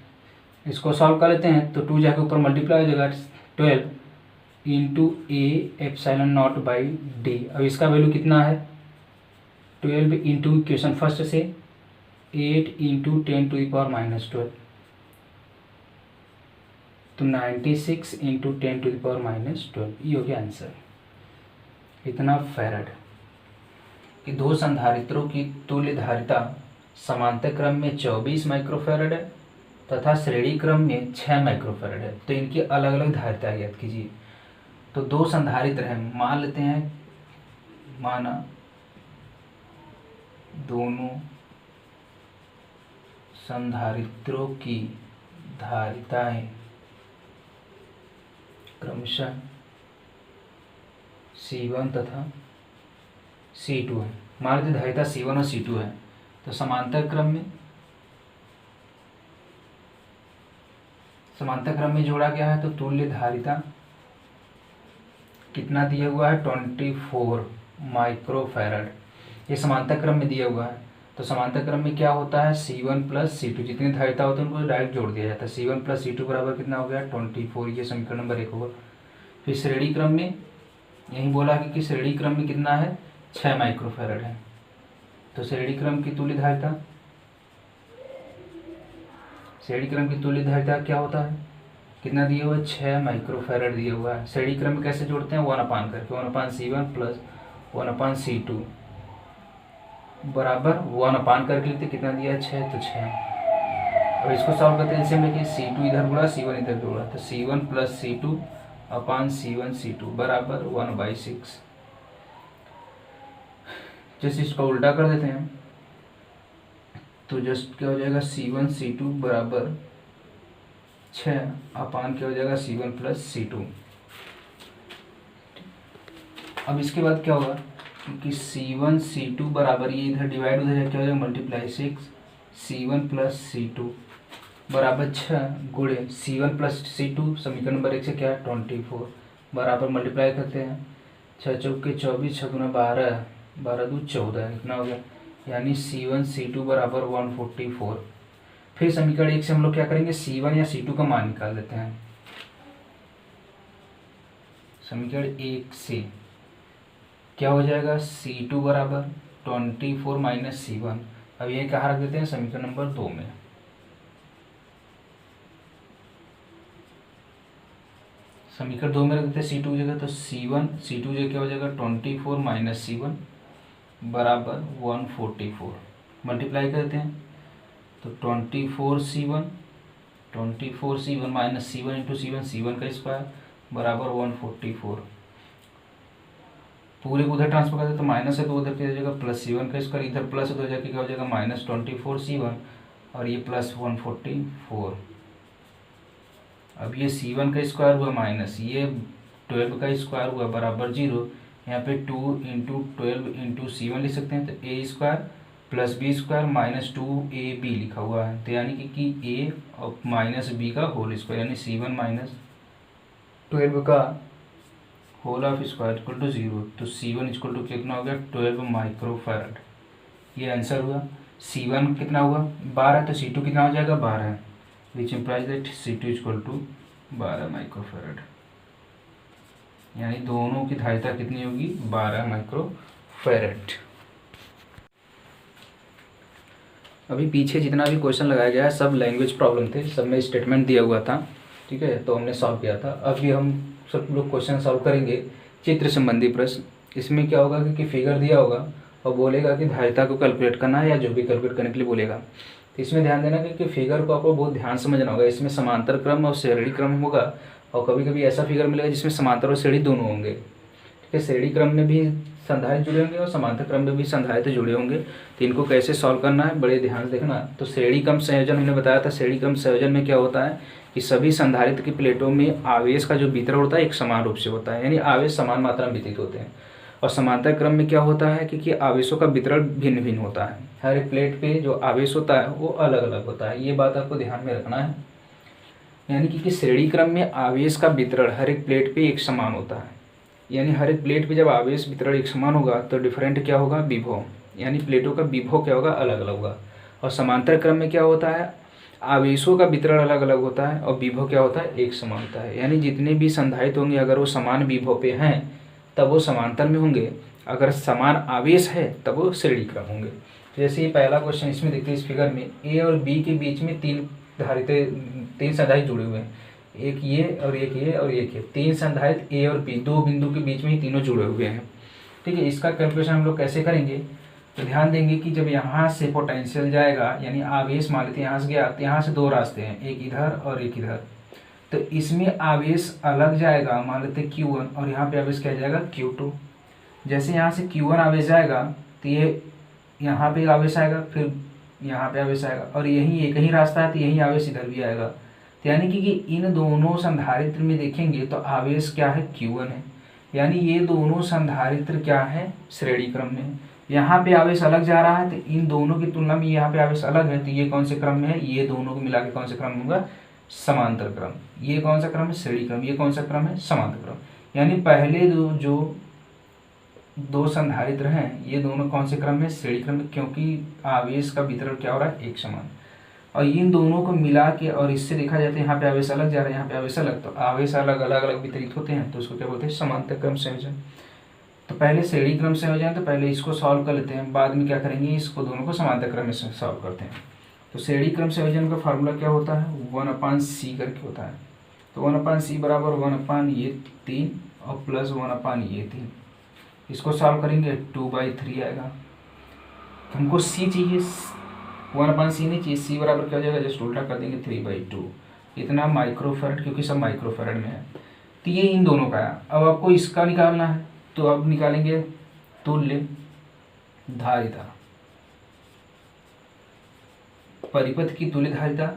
इसको सॉल्व कर लेते हैं तो 2 जाके ऊपर मल्टीप्लाई हो जाएगा, 12 into A epsilon not by D. अब इसका वैल्यू कितना है, 12 इंटू क्वेश्चन फर्स्ट से 8 इंटू 10⁻⁻12, तो 96 इंटू 10⁻⁻12, ये हो गया आंसर। इतना फैराड। कि दो संधारित्रों की तुल्य धारिता समांतर क्रम में 24 माइक्रोफैरड है तथा श्रेणी क्रम में 6 माइक्रोफैरड है। तो इनकी अलग अलग धारिता ज्ञात कीजिए। तो दो संधारित्र हैं, मान लेते हैं, माना दोनों संधारित्रों की धारिताएं क्रमशः C1 तथा C2 है। मान लेते धारिता C1 और C2 है, तो समांतर क्रम में जोड़ा गया है। तो तुल्य धारिता कितना दिया हुआ है, 24 माइक्रोफैरड। ये समांतर क्रम में दिया हुआ है। तो समांतर क्रम में क्या होता है, C1 प्लस C2, जितनी धारिता होती है उनको डायरेक्ट जोड़ दिया जाता है। C1 प्लस C2 बराबर कितना हो गया, 24। ये समीकरण नंबर 1 होगा। फिर श्रेणी क्रम में यही बोला कि श्रेणी क्रम में कितना है, 6 माइक्रोफैरड है। तो श्रेणी क्रम की तुल्य धारिता क्या होता है, कितना दिया हुआ है, 6 माइक्रोफैरड दिया हुआ है। श्रेणी क्रम में कैसे जोड़ते हैं, 1 अपान करके, 1/C1 प्लस 1/C2 बराबर 1 अपान करके लिखते, कितना दिया है, 6, तो 6। अब इसको सॉल्व करते हैं, जैसे में कि C2 इधर गुणा C1 इधर जोड़ा, तो C1 प्लस C2 अपान C1 C2 बराबर 1/6। जैसे इसको उल्टा कर देते हैं तो जस्ट क्या हो जाएगा, C1 C2 बराबर 6 अपान क्या हो जाएगा, C1 प्लस C2। अब इसके बाद क्या होगा, क्योंकि C1 C2 बराबर, ये इधर डिवाइड उधर क्या हो जाएगा, मल्टीप्लाई 6 C1 प्लस C2 बराबर 6 गुणे C1 प्लस C2, समीकरण नंबर 1 से क्या है, 24 बराबर मल्टीप्लाई करते हैं, 6 चौके 24, 6 गुना 12, 12 दूनी 14, इतना हो गया। यानी C1 C2 बराबर 144। फिर समीकरण 1 से हम लोग क्या करेंगे, C1 या C2 का मान निकाल देते हैं। समीकरण 1 से क्या हो जाएगा, C2 बराबर 24 माइनस C1। अब ये कहाँ रख देते हैं, समीकरण नंबर 2 में। समीकरण 2 में रख देते हैं C2 की जगह, तो C2 जगह क्या हो जाएगा, 24 माइनस C1 बराबर 144। मल्टीप्लाई करते हैं तो 24C1 minus C1 into C1 का स्क्वायर बराबर 144। पूरे को उधर ट्रांसफर करते हैं तो माइनस है तो उधर क्या हो जाएगा, प्लस C1 का स्क्वायर, इधर प्लस उधर जाके क्या हो जाएगा, माइनस 24C1 और ये प्लस 144। अब ये C1 का स्क्वायर हुआ माइनस ये 12 का स्क्वायर हुआ बराबर 0। यहाँ पे 2 इंटू 12 इंटू C1 लिख सकते हैं, तो A square plus B square minus 2AB लिखा हुआ है। तो यानी कि A और माइनस B का होल स्क्वायर, यानी C1 माइनस 12 का whole of square equal to 0। तो C1 इक्वल टू कितना हो गया, 12 माइक्रोफैरड। ये आंसर हुआ। C1 कितना हुआ, 12, तो C2 कितना हो जाएगा, 12, which implies that C2 equal to 12 microfarad. यानी दोनों की धारिता कितनी होगी, 12 माइक्रोफैरड। अभी पीछे जितना भी क्वेश्चन लगाया गया है सब लैंग्वेज प्रॉब्लम थे, सब में स्टेटमेंट दिया हुआ था, ठीक है, तो हमने सॉल्व किया था। अभी हम सब लोग क्वेश्चन सॉल्व करेंगे चित्र संबंधी प्रश्न। इसमें क्या होगा कि फिगर दिया होगा और बोलेगा कि धारिता को कैलकुलेट करना है या जो भी कैलकुलेट करने के लिए बोलेगा। तो इसमें ध्यान देना कि फिगर को आपको बहुत ध्यान समझना होगा। इसमें समांतर क्रम और श्रेणी क्रम होगा और कभी कभी ऐसा फिगर मिलेगा जिसमें समांतर और श्रेणी दोनों होंगे, ठीक है। श्रेणी क्रम में भी संधारित्र जुड़े होंगे और समांतर क्रम में भी संधारित्र जुड़े होंगे। तो इनको कैसे सॉल्व करना है बड़े ध्यान से देखना। तो श्रेणी क्रम संयोजन हमने बताया था। श्रेणी क्रम संयोजन में क्या होता है कि सभी संधारित्र की प्लेटों में आवेश का जो वितरण होता है एक समान रूप से होता है, यानी आवेश समान मात्रा में वितरित होते हैं। और समांतर क्रम में क्या होता है कि आवेशों का वितरण भिन्न भिन्न होता है। हर एक प्लेट पे जो आवेश होता है वो अलग अलग होता है, ये बात आपको ध्यान में रखना है। यानी कि श्रेणी क्रम में आवेश का वितरण हर एक प्लेट पे एक समान होता है, यानी हर एक प्लेट पे जब आवेश वितरण एक समान होगा तो डिफरेंट क्या होगा, विभव, यानी प्लेटों का विभव क्या होगा, अलग अलग होगा। और समांतर क्रम में क्या होता है, आवेशों का वितरण अलग अलग होता है और विभव क्या होता है, एक समान होता है। यानी जितने भी संधारित्र होंगे अगर वो समान विभव पे हैं तब वो समांतर में होंगे, अगर समान आवेश है तब वो श्रेणी क्रम होंगे। जैसे ये पहला क्वेश्चन इसमें देखते हैं, इस फिगर में ए और बी के बीच में तीन संधारित्र जुड़े हुए हैं, एक ये और एक ये और एक ये, तीन संधारित्र ए और बी, दो बिंदु के बीच में ही तीनों जुड़े हुए हैं। ठीक है, इसका कैलकुलेशन हम लोग कैसे करेंगे, तो ध्यान देंगे कि जब यहाँ से पोटेंशियल जाएगा, यानी आवेश मान लेते हैं यहाँ से गया, तो यहाँ से दो रास्ते हैं, एक इधर और एक इधर, तो इसमें आवेश अलग जाएगा, मान लेते हैं Q1 और यहाँ पे आवेश क्या जाएगा Q2। जैसे यहाँ से Q1 आवेश जाएगा तो ये यहाँ पे आवेश आएगा, फिर यहाँ पे आवेश आएगा, और यही एक ही रास्ता है तो यही आवेश इधर भी आएगा। तो यानी कि इन दोनों संधारित्र में देखेंगे तो आवेश क्या है, Q1 है, यानी ये दोनों संधारित्र क्या है, श्रेणी क्रम में। यहाँ पे आवेश अलग जा रहा है तो इन दोनों की तुलना में यहाँ पे आवेश अलग है, तो ये कौन से क्रम में है, ये दोनों को मिला के कौन सा क्रम होगा, समांतर क्रम। ये कौन सा क्रम है, श्रेणी क्रम। ये कौन सा क्रम है, समांतर क्रम। यानी पहले जो दो संधारित्र हैं ये दोनों कौन से क्रम में, श्रेणी क्रम में, क्योंकि आवेश का वितरण क्या हो रहा है, एक समान। और इन दोनों को मिला के और इससे देखा जाता है यहाँ पे आवेश अलग जा रहा है, यहाँ पे आवेश अलग, तो आवेश अलग अलग अलग वितरित होते हैं, तो उसको क्या बोलते हैं, समांतर क्रम संयोजन। तो पहले श्रेणी क्रम संयोजन, तो पहले इसको सॉल्व कर लेते हैं, बाद में क्या करेंगे, इसको दोनों को समांतर क्रम में सॉल्व करते हैं। तो श्रेणी क्रम संयोजन का फार्मूला क्या होता है, 1/c करके होता है। तो 1/c बराबर 1/3 और प्लस 1/3। इसको सॉल्व करेंगे 2/3 आएगा। हमको c चाहिए, 1/c नहीं चाहिए, c बराबर क्या हो जाएगा, जस्ट उल्टा कर देंगे 3/2, इतना माइक्रोफैरड, क्योंकि सब माइक्रोफैरड में है। तो ये इन दोनों का है। अब आपको इसका निकालना है, तो अब निकालेंगे तुल्य धारिता, परिपथ की तुल्य धारिता।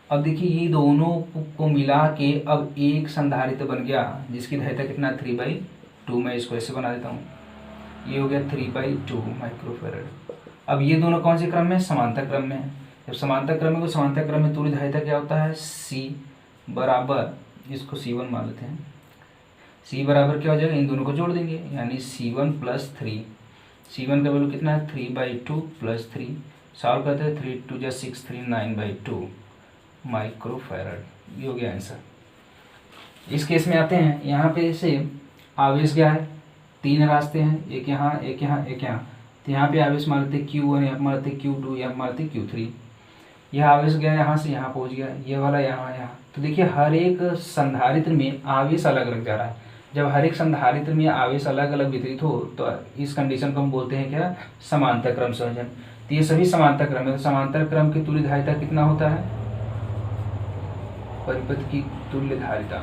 अब देखिए ये दोनों को मिला के अब एक संधारित्र बन गया जिसकी धारिता कितना, 3/2। मैं इसको ऐसे बना देता हूँ, ये हो गया 3/2 माइक्रोफैरड। अब ये दोनों कौन से क्रम में, समांतर क्रम में है। जब समांतर क्रम में, तो समांतर क्रम में तुल्य धारिता क्या होता है, C बराबर, इसको C1 मान लेते हैं, C बराबर क्या हो जाएगा, इन दोनों को जोड़ देंगे, यानी C1 + 3। C1 का वैल्यू कितना है, 3/2 + 3, सॉल्व करते हैं, 3 × 2 = 6, 3 9/2 माइक्रोफैरड। ये हो गया आंसर। इस केस में आते हैं, यहाँ पे से आवेश क्या है, तीन रास्ते हैं, एक यहाँ एक यहाँ एक यहाँ, तो यहाँ पे आवेश मान लेते Q1, यहाँ मान लेते Q2, यहाँ मान लेते Q3। यह आवेश गया यहाँ से यहाँ पहुँच गया, ये वाला यहाँ यहाँ। तो देखिए हर एक संधारित्र में आवेश अलग अलग जा रहा है। जब हर एक संधारित्र में आवेश अलग अलग वितरित हो तो इस कंडीशन को हम बोलते हैं क्या, समांतर क्रम संयोजन। तो ये सभी समांतर क्रम है। तो समांतर क्रम की तुल्य धारिता कितना होता है, परिपथ की तुल्य धारिता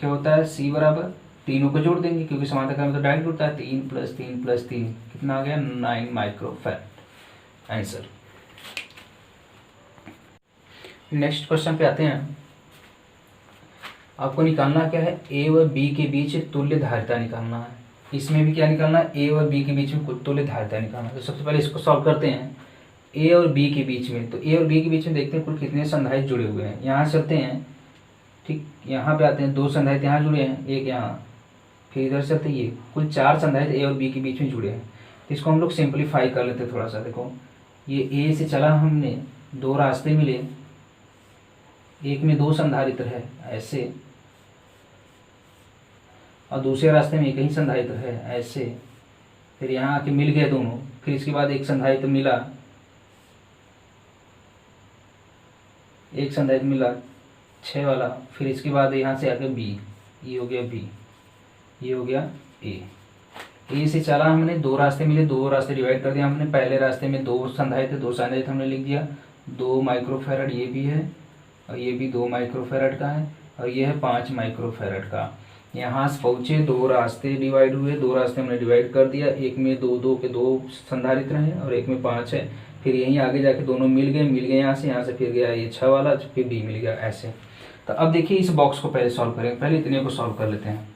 क्या होता है, C बराबर, तीनों को जोड़ देंगे क्योंकि समांतर क्रम तो डायरेक्ट होता है, 3 + 3 + 3 कितना आ गया, 9 माइक्रोफैरड आंसर। नेक्स्ट क्वेश्चन पे आते हैं। आपको निकालना क्या है, A व B के बीच तुल्य धारिता निकालना है। इसमें भी क्या निकालना है, A और B के बीच में तुल्य धारिता निकालना है। तो सबसे पहले इसको सॉल्व करते हैं। A और B के बीच में, तो A और B के बीच में देखते हैं कुल कितने संधारित्र जुड़े हुए हैं। यहाँ चलते हैं, ठीक, यहाँ पे आते हैं, दो संधारित्र यहाँ जुड़े हैं, एक यहाँ, फिर इधर चलते ये, कुल 4 संधारित्र A और B के बीच में जुड़े हैं। तो इसको हम लोग सिंप्लीफाई कर लेते हैं थोड़ा सा। देखो ये A से चला, हमने दो रास्ते मिले, एक में 2 संधारित्र है ऐसे, और दूसरे रास्ते में एक ही संधारित्र है ऐसे, फिर यहाँ आके मिल गए दोनों, फिर इसके बाद एक संधारित्र मिला, एक संधारित्र मिला 6 वाला, फिर इसके बाद यहाँ से आके B, ये हो गया B, ये हो गया A से चला हमने, 2 रास्ते मिले, 2 रास्ते डिवाइड कर दिया हमने। पहले रास्ते में 2 संधारित्र हमने लिख दिया, 2 माइक्रोफैरड ये भी है और ये भी 2 माइक्रोफैरड का है, और ये है 5 माइक्रोफैरड का। यहाँ से पहुँचे, दो रास्ते डिवाइड हुए, दो रास्ते हमने डिवाइड कर दिया, एक में दो दो के दो संधारित्र हैं और एक में 5 है। फिर यहीं आगे जाके दोनों मिल गए यहाँ से फिर गया ये 6 वाला, फिर B मिल गया ऐसे। तो अब देखिए इस बॉक्स को पहले सॉल्व करेंगे, पहले इतने को सॉल्व कर लेते हैं।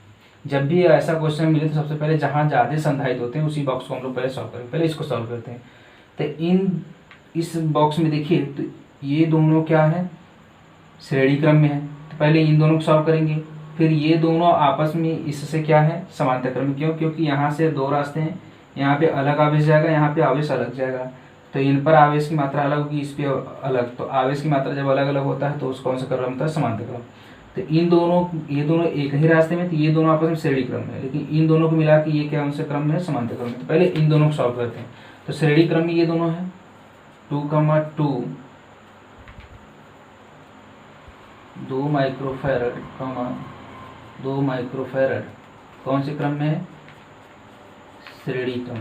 जब भी ऐसा क्वेश्चन मिले तो सबसे पहले जहाँ ज़्यादा संधारित होते हैं उसी बॉक्स को हम लोग पहले सॉल्व करेंगे। पहले इसको सॉल्व करते हैं। तो इस बॉक्स में देखिए तो ये दोनों क्या है, श्रेणी क्रम में है, तो पहले इन दोनों को सॉल्व करेंगे। फिर ये दोनों आपस में इससे क्या है, समांतर क्रम में। क्यों? क्योंकि यहाँ से दो रास्ते हैं, यहाँ पे अलग आवेश जाएगा, यहाँ पे आवेश अलग जाएगा, तो इन पर आवेश की मात्रा अलग होगी, इस पे अलग। तो आवेश की मात्रा जब अलग अलग होता है तो उसको कौन सा क्रम होता है, समांतर क्रम। तो ये दोनों एक ही रास्ते में, तो ये दोनों आपस में श्रेणी क्रम में, लेकिन इन दोनों को मिला के ये क्या उनसे क्रम में है, समांतर क्रम में। तो पहले इन दोनों को सॉल्व करते हैं। तो श्रेणी क्रम में ये दोनों है 2, 2 माइक्रोफैरड, 2 माइक्रोफैरड कौन से क्रम में है, श्रेणी क्रम।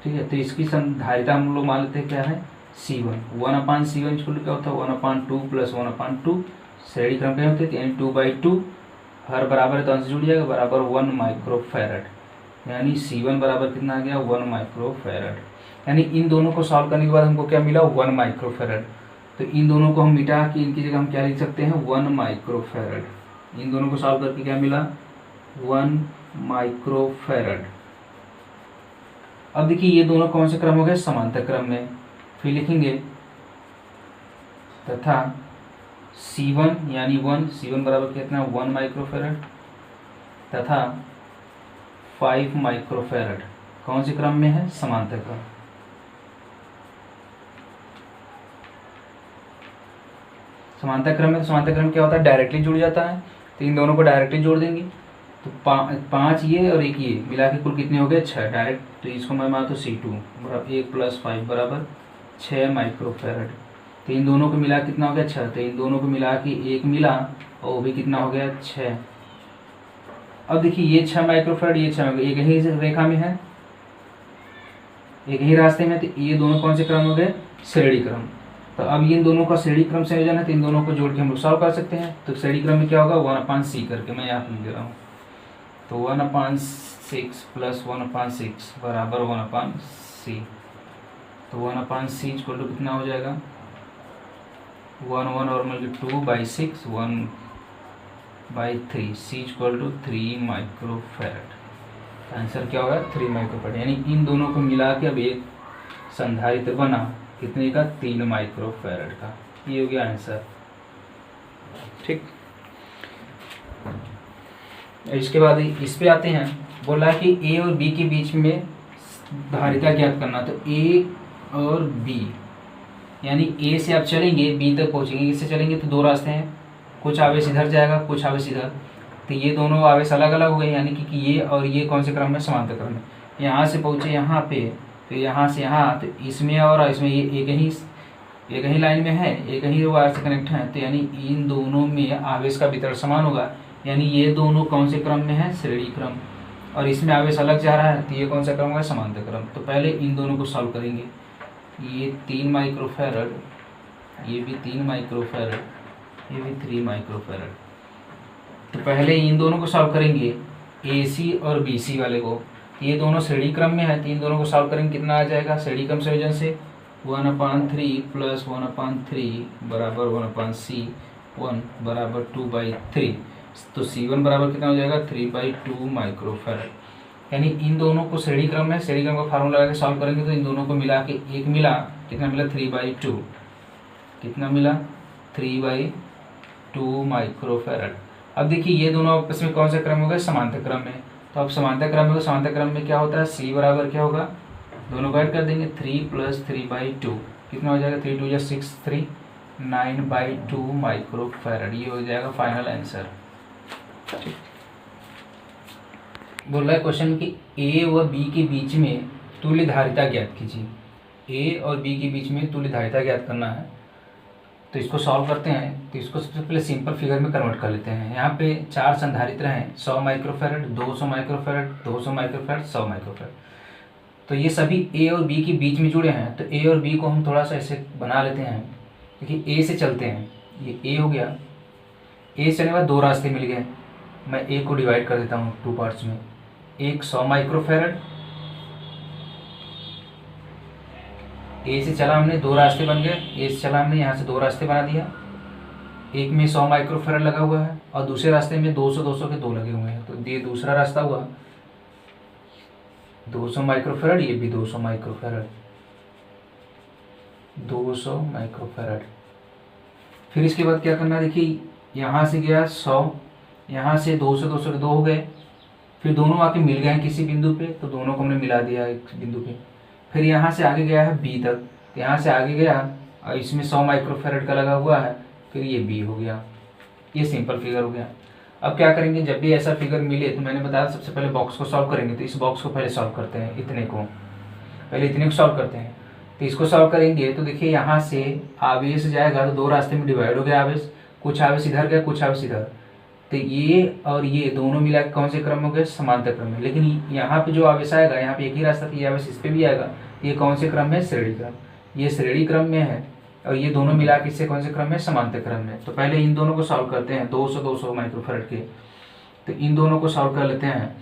ठीक है, तो इसकी संधारिता हम लोग मान लेते हैं क्या है, C1। 1/C1 क्या होता है, 1/2 + 1/2 श्रेणी क्रम के होते हैं, यानी 2/2 हर बराबर है तो अंश जुड़ जाएगा, बराबर 1 माइक्रोफैरड, यानी C1 बराबर कितना आ गया, 1 माइक्रोफैरड। यानी इन दोनों को सॉल्व करने के बाद हमको क्या मिला, 1 माइक्रोफैरड। तो इन दोनों को हम मिटा के इनकी जगह हम क्या लिख सकते हैं, 1 माइक्रोफैरड। इन दोनों को सॉल्व करके क्या मिला, 1 माइक्रोफैरड। अब देखिए ये दोनों कौन से क्रम हो गए, समांतर क्रम में। फिर लिखेंगे तथा C1 यानी 1, C1 बराबर कितना, 1 माइक्रोफैरड, तथा 5 माइक्रोफैरड कौन से क्रम में है, समांतर क्रम। समांतर क्रम में, तो समांतर क्रम क्या होता है, डायरेक्टली जुड़ जाता है, तो इन दोनों को डायरेक्टली जोड़ देंगे। तो 5 ये और 1 ये मिला के कुल कितने हो गए, 6 डायरेक्ट। तो इसको मैं मानता हूँ C2 बराबर 1 + 5 बराबर 6 माइक्रोफैरड। तो इन दोनों को मिला कितना हो गया, 6। तो इन दोनों को मिला के 1 मिला और वो भी कितना हो गया, 6। अब देखिए ये 6 माइक्रोफैरड, ये 6 एक ही रेखा में है, एक ही रास्ते में, तो ये दोनों कौन से क्रम हो गए, श्रेणी क्रम। तो अब इन दोनों का श्रेणी क्रम संयोजन है, तो इन दोनों को जोड़ के हम लोग सॉल्व कर सकते हैं। तो श्रेणी क्रम में क्या होगा, 1/C करके मैं यहाँ पे लिख दे रहा हूँ। तो 1/6 + 1/6 बराबर 1/C। तो 1/C = कितना हो जाएगा, 1 और मिल 2/6 1/3, C = 3 माइक्रोफैरड। आंसर क्या होगा, 3 माइक्रोफैरड। यानी इन दोनों को मिला के अब एक संधारित्र बना कितने का, 3 माइक्रोफैरड का। ये हो गया आंसर। ठीक, इसके बाद इस पे आते हैं। बोला कि A और B के बीच में धारिता ज्ञात करना। तो A और B यानी A से आप चलेंगे B तक पहुंचेंगे, इससे चलेंगे तो दो रास्ते हैं, कुछ आवेश इधर जाएगा, कुछ आवेश इधर। तो ये दोनों आवेश अलग अलग हो गए, यानी कि ये और ये कौन से क्रम में, समांतर क्रम में। यहाँ से पहुँचे यहाँ पे, तो यहाँ से यहाँ, तो इसमें और इसमें ये एक ही लाइन में है, एक ही वायर से कनेक्ट है, तो यानी इन दोनों में आवेश का वितरण समान होगा। यानी ये दोनों कौन से क्रम में है, श्रेणी क्रम। और इसमें आवेश अलग जा रहा है, तो ये कौन सा क्रम है, समांतर क्रम। तो पहले इन दोनों को सॉल्व करेंगे। ये 3 माइक्रोफैरड, ये भी 3 माइक्रोफैरड, ये भी 3 माइक्रोफैरड। तो पहले इन दोनों को सॉल्व करेंगे, AC और BC वाले को। ये दोनों श्रेणी क्रम में है, तो इन दोनों को सॉल्व करेंगे, कितना आ जाएगा, श्रेणी क्रम संयोजन से 1/3 + 1/3 बराबर 1/C 1 बराबर 2/3। तो C1 बराबर कितना हो जाएगा, 3/2 माइक्रोफैरड। यानी इन दोनों को श्रेणी क्रम में, श्रेणी क्रम का फार्मूला लगा के सॉल्व करेंगे, तो इन दोनों को मिला के एक मिला, कितना मिला, 3/2। कितना मिला, 3/2 माइक्रोफैरड। अब देखिए ये दोनों आपस में कौन सा क्रम हो गए, समांतर क्रम में। तो अब समांतर क्रम में, समांतर क्रम में क्या होता है, C बराबर क्या होगा, दोनों को ऐड कर देंगे, 3 + 3/2 कितना हो जाएगा, 3 × 2 = 6 3 9/2 माइक्रोफैरड। ये हो जाएगा फाइनल आंसर। बोल रहा है क्वेश्चन कि A व B के बीच में तुल्य धारिता ज्ञात कीजिए। A और B के बीच में तुल्य धारिता ज्ञात करना है, तो इसको सॉल्व करते हैं। तो इसको सबसे पहले सिंपल फिगर में कन्वर्ट कर लेते हैं। यहाँ पे 4 संधारित्र हैं, 100 माइक्रोफैरड, 200 माइक्रोफैरड, 200 माइक्रोफैरड, 100 माइक्रोफैरड। तो ये सभी A और B के बीच में जुड़े हैं। तो A और B को हम थोड़ा सा ऐसे बना लेते हैं। देखिए A से चलते हैं, ये A हो गया, ए से चलने के बाद दो रास्ते मिल गए, मैं ए को डिवाइड कर देता हूँ टू पार्ट्स में। एक 100 माइक्रोफैरड, ए से चला हमने, दो रास्ते बन गए, ए से चला हमने, यहाँ से दो रास्ते बना दिया। एक में 100 माइक्रोफैरड लगा हुआ है और दूसरे रास्ते में 200 के दो लगे हुए हैं, तो ये दूसरा रास्ता हुआ 200 माइक्रोफैरड, ये भी 200 माइक्रोफैरड, 200 माइक्रोफैरड। फिर इसके बाद क्या करना है, देखिए यहाँ से गया 100, यहाँ से 200 के दो हो गए, फिर दोनों आके मिल गए हैं किसी बिंदु पे, तो दोनों को हमने मिला दिया एक बिंदु पे। फिर यहाँ से आगे गया है बी तक, तो यहाँ से आगे गया और इसमें 100 माइक्रोफैरड का लगा हुआ है, फिर ये बी हो गया। ये सिंपल फिगर हो गया। अब क्या करेंगे, जब भी ऐसा फिगर मिले तो मैंने बताया सबसे पहले बॉक्स को सॉल्व करेंगे, तो इस बॉक्स को पहले सॉल्व करते हैं, इतने को सॉल्व करते हैं। तो इसको सॉल्व करेंगे तो देखिए यहाँ से आवेश जाएगा तो दो रास्ते में डिवाइड हो गया आवेश, कुछ आवेश इधर गया, कुछ आवेश इधर, तो ये और ये दोनों मिला के कौन से क्रम हो गए, समांतर क्रम में। लेकिन यहाँ पे जो आवेश आएगा, यहाँ पे एक ही रास्ता था, ये आवेश इस पे भी आएगा, ये कौन से क्रम में, श्रेणी क्रम। ये श्रेणी क्रम में है और ये दोनों मिला के इससे कौन से क्रम में, समांतर क्रम में। तो पहले इन दोनों को सॉल्व करते हैं, 200 माइक्रोफैरड के, तो इन दोनों को सॉल्व कर लेते हैं।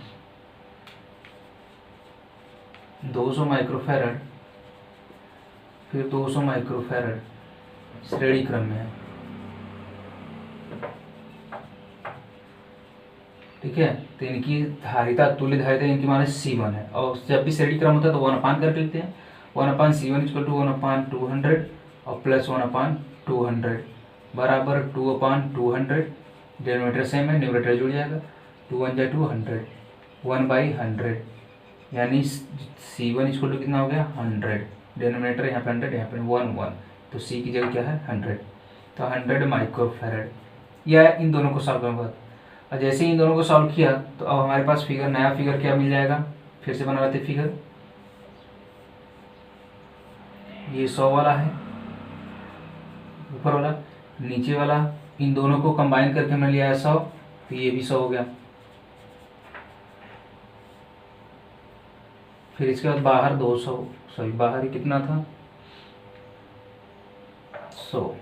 200 माइक्रोफैरड फिर 200 माइक्रोफैरड श्रेणी क्रम में है, ठीक है। तो इनकी धारिता, तुल्य धारिता इनकी मान C1 है, और जब भी श्रेणी क्रम होता है तो 1/, करके लिखते हैं 1/C1 = 1/200 और प्लस 1/200 बराबर 2/200। डिनोमिनेटर सेम है, न्यूमरेटर जुड़ जाएगा, 2 × 200, 1/100, यानी C1 = कितना हो गया, 100। डिनोमिनेटर यहाँ पे 100, यहाँ पे 1 तो C की जगह क्या है, 100। तो 100 माइक्रोफैरड। या इन दोनों को सॉल्व करने के बाद, और जैसे ही इन दोनों को सॉल्व किया तो अब हमारे पास फिगर, नया फिगर क्या मिल जाएगा, फिर से बना लेते फिगर। ये 100 वाला है ऊपर वाला, नीचे वाला, इन दोनों को कंबाइन करके हमने लिया है 100, तो ये भी 100 हो गया। फिर इसके बाद बाहर 200, सॉरी बाहर ही कितना था, 100।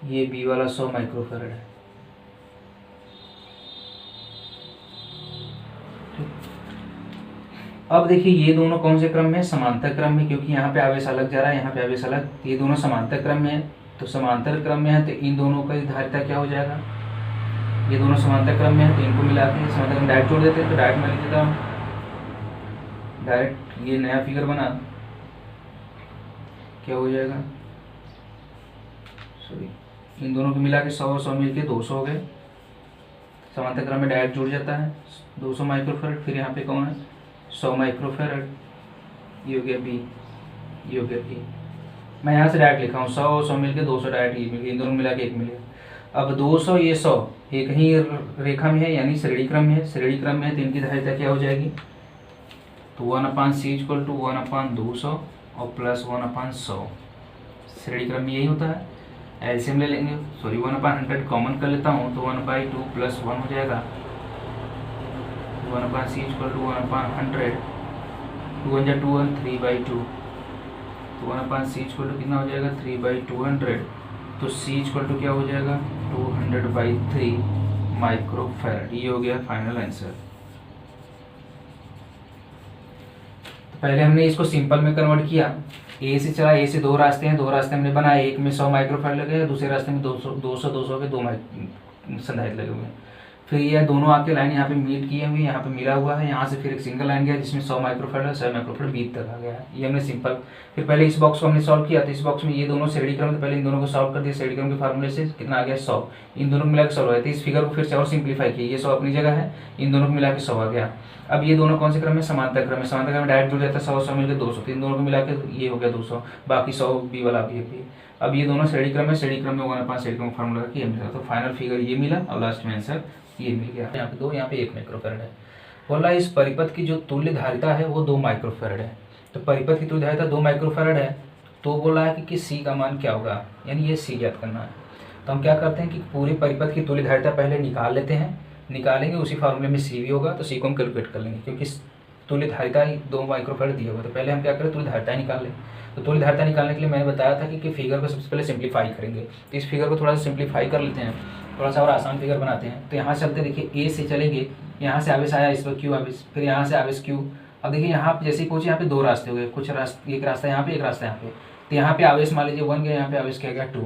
ये बी वाला 100 माइक्रोफैरड है। अब देखिए ये दोनों कौन से क्रम में, समांतर क्रम में, क्योंकि यहाँ पे आवेश अलग जा रहा है, यहाँ पे आवेश अलग, ये दोनों समांतर क्रम में है। तो समांतर क्रम में है तो इन दोनों का धारिता क्या हो जाएगा, ये दोनों समांतर क्रम में है तो इनको मिला के समांतर क्रम डायरेक्ट जोड़ देते हैं। तो डायरेक्ट मैं लिख देता हूँ, डायरेक्ट ये नया फिगर बना, क्या हो जाएगा, सॉरी इन दोनों को मिला के 100 और 100 मिल के 200 हो गए। समांतर क्रम में डायरेक्ट जुड़ जाता है 200 माइक्रोफैरड। फिर यहाँ पे कौन है, 100 माइक्रोफैरड, ये हो गया बी, ये हो गया ए। मैं यहाँ से डायरेक्ट लिखा हूँ 100 और 100 मिल के 200, डायरेक्ट ये मिल गया, इन दोनों मिला के 1 मिल गया। अब 200 ये 100 एक ही रेखा में है, यानी श्रेणी क्रम में है। श्रेणी क्रम में है तो इनकी धारिता क्या हो जाएगी, तो 1/C = 1/200 और प्लस 1/100। श्रेणी क्रम में यही होता है। एलसीएम ले लेंगे, सॉरी 1/100 कॉमन कर लेता हूँ, तो 1/2 + 1 हो जाएगा। 1/C = 1/100, 2 × 2 = 3/2, तो 1/C = कितना हो जाएगा, 3/200। तो C = क्या हो जाएगा, 200/3 माइक्रोफैरड। ये हो गया फाइनल आंसर। तो पहले हमने इसको सिंपल में कन्वर्ट किया, ए से चला, ए से दो रास्ते हैं, दो रास्ते हमने बनाए, एक में 100 माइक्रोफैरड लगे, दूसरे रास्ते में 200 के दो संधारित्र लगे हुए हैं। फिर ये दोनों आके लाइन यहाँ पे मीट किए हुए, यहाँ पे मिला हुआ है, यहाँ से फिर एक सिंगल लाइन गया जिसमें 100 माइक्रोफैरड है, 100 माइक्रोफैरड बीच तक आ गया है। ये हमने सिंपल, फिर पहले इस बॉक्स को हमने सॉल्व किया, तो इस बॉक्स में ये दोनों श्रेणी क्रम, तो पहले इन दोनों को सॉल्व कर दिया श्रेणी क्रम के फार्मूले से, कितना आ गया 100, इन दोनों को मिला के 100 आ गया। तो इस फिगर को फिर से और सिंप्लीफाई किया, ये 100 अपनी जगह है, इन दोनों को मिला के 100 आ गया। अब ये दोनों कौन से क्रम में, समांतर क्रम में, समांतर क्रम में डायरेक्ट जुड़ जाता है, 100 मिलकर 200, इन दोनों को मिला के ये हो गया 200, बाकी 100 बी वाला भी है। अब ये दोनों श्रेणी क्रम में, श्रेणी क्रम में 1/5 श्रेणी क्रम फार्मूला किया मिला, तो फाइनल फिगर ये मिला और लास्ट में आंसर ये मिल गया। यहाँ पे 2, यहाँ पे 1 माइक्रोफैरड है। बोला इस परिपथ की जो तुल्य धारिता है वो 2 माइक्रोफैरड है। तो परिपथ की तुल्य धारिता 2 माइक्रोफैरड है, तो बोला है कि C का मान क्या होगा, यानी ये C ज्ञात करना है। तो हम क्या करते हैं कि पूरे परिपथ की तुल्य धारिता पहले निकाल लेते हैं, निकालेंगे उसी फार्मूले में C भी होगा, तो C को हम कैलकुलेट कर लेंगे, क्योंकि तुल्य धारिता 2 माइक्रोफैराड दिया हुआ, तो पहले हम क्या करें, तुल्य धारिता निकाल लें। तो तुल्य धारिता निकालने के लिए मैंने बताया था कि फिगर को सबसे पहले सिंप्लीफाई करेंगे। तो इस फिगर को थोड़ा सा सिंप्लीफाई कर लेते हैं, थोड़ा सा और आसान फिगर बनाते हैं। तो यहाँ चलते देखिए, ए से चलेंगे, यहाँ से आवेश आया, इस पर क्यू आवेश, फिर यहाँ से आवेश क्यू। अब देखिए यहाँ पे जैसे ही पहुँचे, यहाँ पे 2 रास्ते हो गए, कुछ रास्ते, एक रास्ता यहाँ पे, एक रास्ता यहाँ पे। तो यहाँ पे आवेश मान लीजिए 1 गया, यहाँ पे आवेश क्या गया 2।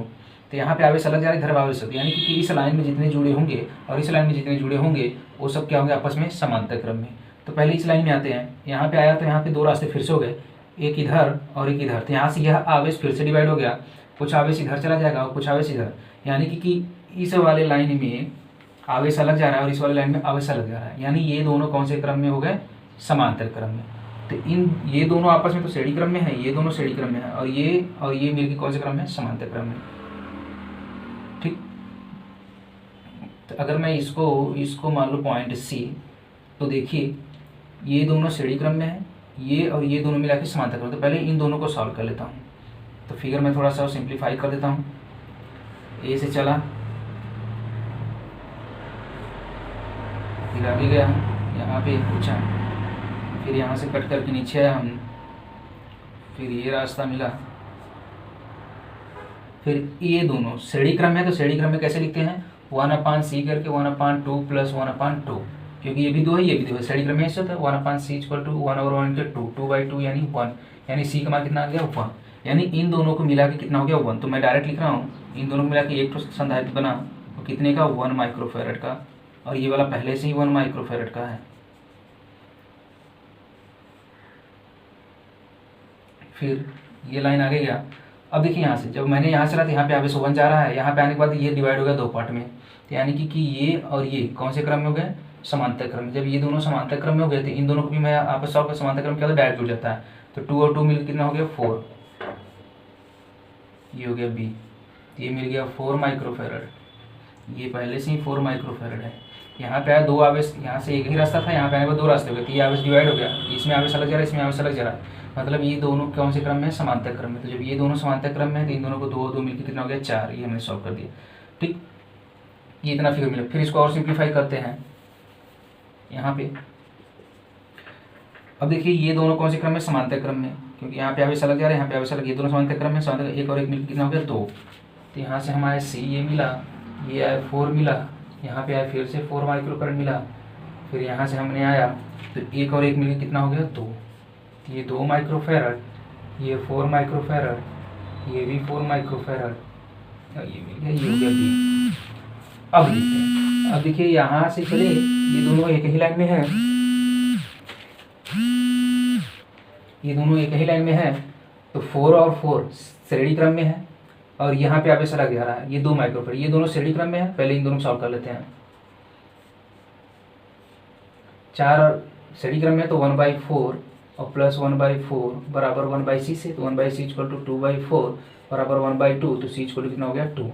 तो यहाँ पे आवेश अलग जा रहा है, इधर आवेश होती है, यानी कि इस लाइन में जितने जुड़े होंगे और इस लाइन में जितने जुड़े होंगे वो सब क्या होंगे, आपस में समांतर क्रम में। तो पहले इस लाइन में आते हैं, यहाँ पे आया तो यहाँ पे 2 रास्ते फिर से हो गए, एक इधर और एक इधर। तो यहाँ से यह आवेश फिर से डिवाइड हो गया, कुछ आवेश इधर चला जाएगा और कुछ आवेश इधर, यानी कि इस वाले लाइन में आवेश अलग जा रहा है और इस वाले लाइन में आवेश अलग जा रहा है, यानी ये दोनों कौन से क्रम में हो गए, समांतर क्रम में। तो ये दोनों आपस में तो श्रेणी क्रम में है, ये दोनों श्रेणी क्रम में है, और ये मिलकर कौन से क्रम में, समांतर क्रम में। ठीक, तो अगर मैं इसको मान लो पॉइंट सी, तो देखिए ये दोनों श्रेणी क्रम में है, ये और ये दोनों मिला के समांतर क्रम। तो पहले इन दोनों को सॉल्व कर लेता हूँ। तो फिगर में थोड़ा सा सिंप्लीफाई कर देता हूँ। ए से चला, फिर आगे गया हम, यहाँ पे पूछा, फिर यहाँ से कट करके नीचे आया हम, फिर ये रास्ता मिला, फिर ये दोनों श्रेणी क्रम है। तो श्रेणी क्रम में कैसे लिखते हैं, 1/c करके 1/2 + 1/2, क्योंकि ये भी 2 है, ये भी 2 है, श्रेणी क्रम में ऐसे होता है। 1/c = 1/1 के 2, 2/2 यानी 1, यानी c का मान कितना आ गया, 1, यानी इन दोनों को मिला के कितना हो गया, 1। तो मैं डायरेक्ट लिख रहा हूँ, इन दोनों को मिला के एक तो संधारित्र बना, तो कितने का, 1 माइक्रोफैराड का, और ये वाला पहले से ही 1 माइक्रोफैराड का है। फिर ये लाइन आगे गया। अब देखिए यहाँ से, जब मैंने यहाँ से रहा तो यहाँ पे आवेश 1 जा रहा है, यहाँ पे आने के बाद ये डिवाइड हो गया 2 पार्ट में, तो यानी कि ये और ये कौन से क्रम में हो गए, समांतर क्रम में। जब ये दोनों समांतर क्रम में हो गए तो इन दोनों को भी मैं आपस में समांतर क्रम क्या होता है, डायरेक्ट जुड़ जाता है। तो 2 और 2 मिलकर कितना हो गया, 4, ये हो गया बी, ये मिल गया 4 माइक्रोफैराड, ये पहले से ही 4 माइक्रोफैराड है। यहाँ पे आया 2 आवेश, यहाँ से एक ही रास्ता था, यहाँ पे आने के बाद 2 रास्ते हो गए, तो ये आवेश डिवाइड हो गया, इसमें आवेश अलग जा रहा है, इसमें आवेश अलग जा रहा है, मतलब ये दोनों कौन से क्रम में, समांतर क्रम में। तो जब ये दोनों समांतर क्रम में है तो इन दोनों को 2 और 2 मिलकर कितना हो गया, 4, ये हमने सॉल्व कर दिया। ठीक, ये इतना फिगर मिला। फिर इसको और सिंप्लीफाई करते हैं यहाँ पे। अब देखिए ये दोनों कौन से क्रम में, समांतर क्रम में, क्योंकि यहाँ पे आवेश अलग जा रहा है, यहाँ पे आवेश अलग, ये दोनों समांतर क्रम में, समांतर एक और एक मिलकर कितना हो गया, 2। तो यहाँ से हमारे सी ये मिला, ये आया 4 मिला, यहाँ पे आया फिर से 4 माइक्रोफैराड मिला, फिर यहाँ से हमने आया तो एक और एक मिलकर कितना हो गया, 2। ये 2 माइक्रोफैराड, ये 4 माइक्रोफैराड, ये भी 4 माइक्रोफैराड, ये मिल गया, ये हो गया बी। अब देखते हैं, अब देखिए यहाँ से चले, ये दोनों एक ही लाइन में है, ये दोनों एक ही लाइन में है, तो 4 और 4 श्रेणी क्रम में है, और यहाँ पे आवेश अलग जा रहा है, ये 2 माइक्रोफैराड, ये दोनों श्रेणी क्रम में है। पहले इन दोनों को सॉल्व कर लेते हैं। 4 और श्रेणी क्रम में तो 1/4 और प्लस 1/4 बराबर 1/c से, तो 1/c = 2/4 बराबर 1/2, तो c = कितना हो गया, 2,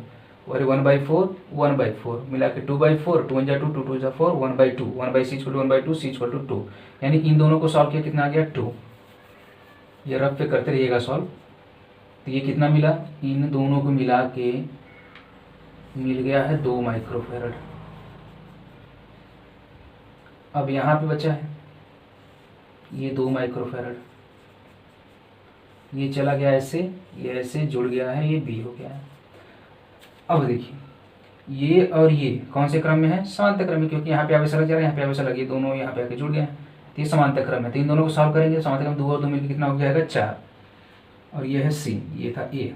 और 1/4 1/4 मिला के 2/4, 2 × 2 2 × 4 1/2, 1/c = 1/2, c = 2, यानी इन दोनों को सॉल्व किया कितना आ गया, 2। ये रफ पे करते रहिएगा सॉल्व। तो ये कितना मिला, इन दोनों को मिला के मिल गया है 2 माइक्रोफैराड। अब यहाँ पे बचा है ये 2 माइक्रोफैराड, ये चला गया ऐसे, ये ऐसे जुड़ गया है, ये बी हो गया है। अब देखिए ये और ये कौन से क्रम में है, समांतर क्रम में, क्योंकि यहाँ पे आवेश अलग जा रहा है, यहाँ पे आवेश अलग, ये दोनों यहाँ पे आके जुड़ गए हैं, तो ये समांतर क्रम है। तो इन दोनों को सॉल्व करेंगे, समांतर क्रम 2 और 2 मिलकर कितना हो जाएगा, 4, और ये है सी, ये था ए।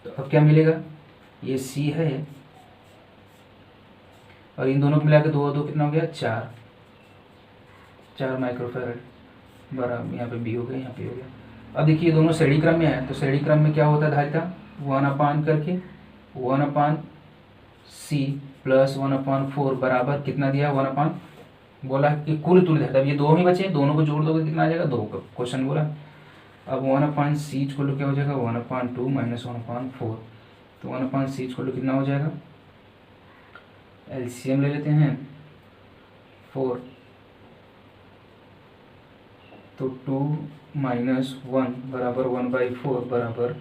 तो अब क्या मिलेगा, ये सी है, और इन दोनों को मिला के 2 और 2 कितना हो गया, 4 माइक्रोफैराड बराबर, यहाँ पे बी हो गया, यहाँ पे हो गया। अब देखिए दोनों श्रेणी क्रम में है, तो श्रेणी क्रम में क्या होता है धारिता, 1/, करके 1/c + 1/4 बराबर कितना दिया, 1/, बोला कि कुल तुल्य धारिता। अब ये 2 ही बचे, दोनों को जोड़ दोगे कितना आ जाएगा, 2 का क्वेश्चन बोला। अब 1/c = क्या हो जाएगा, 1/2 - 1/4, तो 1/c = कितना हो जाएगा, एलसीएम ले लेते हैं 4, तो 2 - 1 बराबर 1/4 बराबर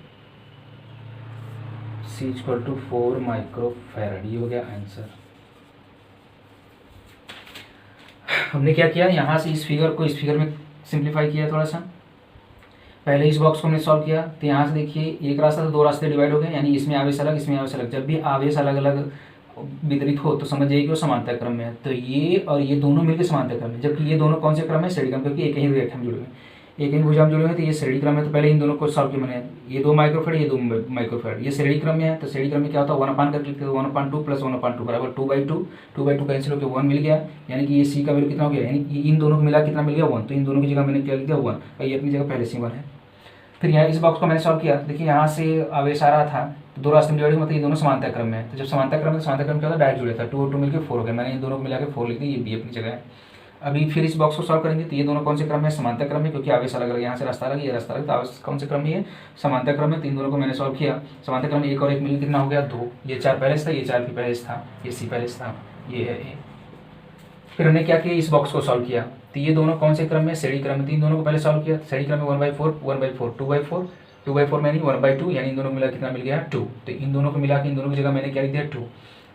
c = 4 माइक्रोफैराड, ये हो गया आंसर। हमने क्या किया, यहाँ से इस फिगर को इस फिगर में सिंप्लीफाई किया थोड़ा सा। पहले इस बॉक्स को हमने सॉल्व किया तो यहाँ से देखिए एक रास्ता तो दो रास्ते डिवाइड हो गए, यानी इसमें आवेश अलग इसमें आवेश अलग। जब भी आवेश अलग अलग वितरित हो तो समझ जाइए कि वो समांतर क्रम में है। तो ये और ये दोनों मिलकर समांतर क्रम है, जबकि ये दोनों कौन से क्रम है, श्रेणी क्रम, क्योंकि एक ही रेखा में जुड़े हुए हैं, एक ही भुजा में जुड़े हुए हैं, तो ये श्रेणी क्रम है। तो पहले इन दोनों को सॉल्व किया मैंने, ये 2 माइक्रोफेड ये 2 माइक्रोफेड, ये श्रेणी क्रम में है। तो श्रेणी क्रम में क्या होता है, 1/, करके लिखते हैं 1/2 + 1/2 बराबर 2/2, 2/2 कैंसिल होकर 1 मिल गया, यानी कि ये सी का वैल्यू कितना हो गया, यानी कि इन दोनों को मिला कितना मिल गया 1। तो इन दोनों की जगह मैंने क्या लिख दिया 1, और ये अपनी जगह पहले से 1 है। फिर यहाँ इस बॉक्स को मैंने सॉल्व किया, देखिए यहाँ से आवेश आ रहा था तो दो रास्ते में डिवाइड, मतलब ये दोनों समांतर क्रम में है। तो जब समांतर क्रम है तो समांतर क्रम क्या होता है, डायरेक्ट जुड़े था, 2 और 2 मिलकर 4 हो गया। मैंने इन दोनों को मिलाकर 4 लिख दी, ये भी अपनी जगह है। अभी फिर इस बॉक्स को सॉल्व करेंगे तो ये दोनों कौन से क्रम में, समांतर क्रम में, क्योंकि आवेश अलग अलग, यहाँ से रास्ता अलग ये रास्ता अलग, तो आवेश कौन से क्रम में है, समांतर क्रम में। तीन दोनों को मैंने सॉल्व किया, समांतर क्रम में 1 और 1 मिलकर कितना हो गया 2, ये 4 पहले से था, ये 4 भी पहले से था, ये सी पहले से था, ये है ए। फिर हमने क्या किया, इस बॉक्स को सॉल्व किया तो ये दोनों कौन से क्रम में, श्रेणी क्रम में। तीन दोनों को पहले सॉल्व किया, श्रेणी क्रम में 1/4 1/4 2/4 2/4 में नहीं 1/2, यानी इन दोनों को मिला कितना मिल गया 2। तो इन दोनों को मिला के इन दोनों की जगह मैंने क्या लिख दिया 2,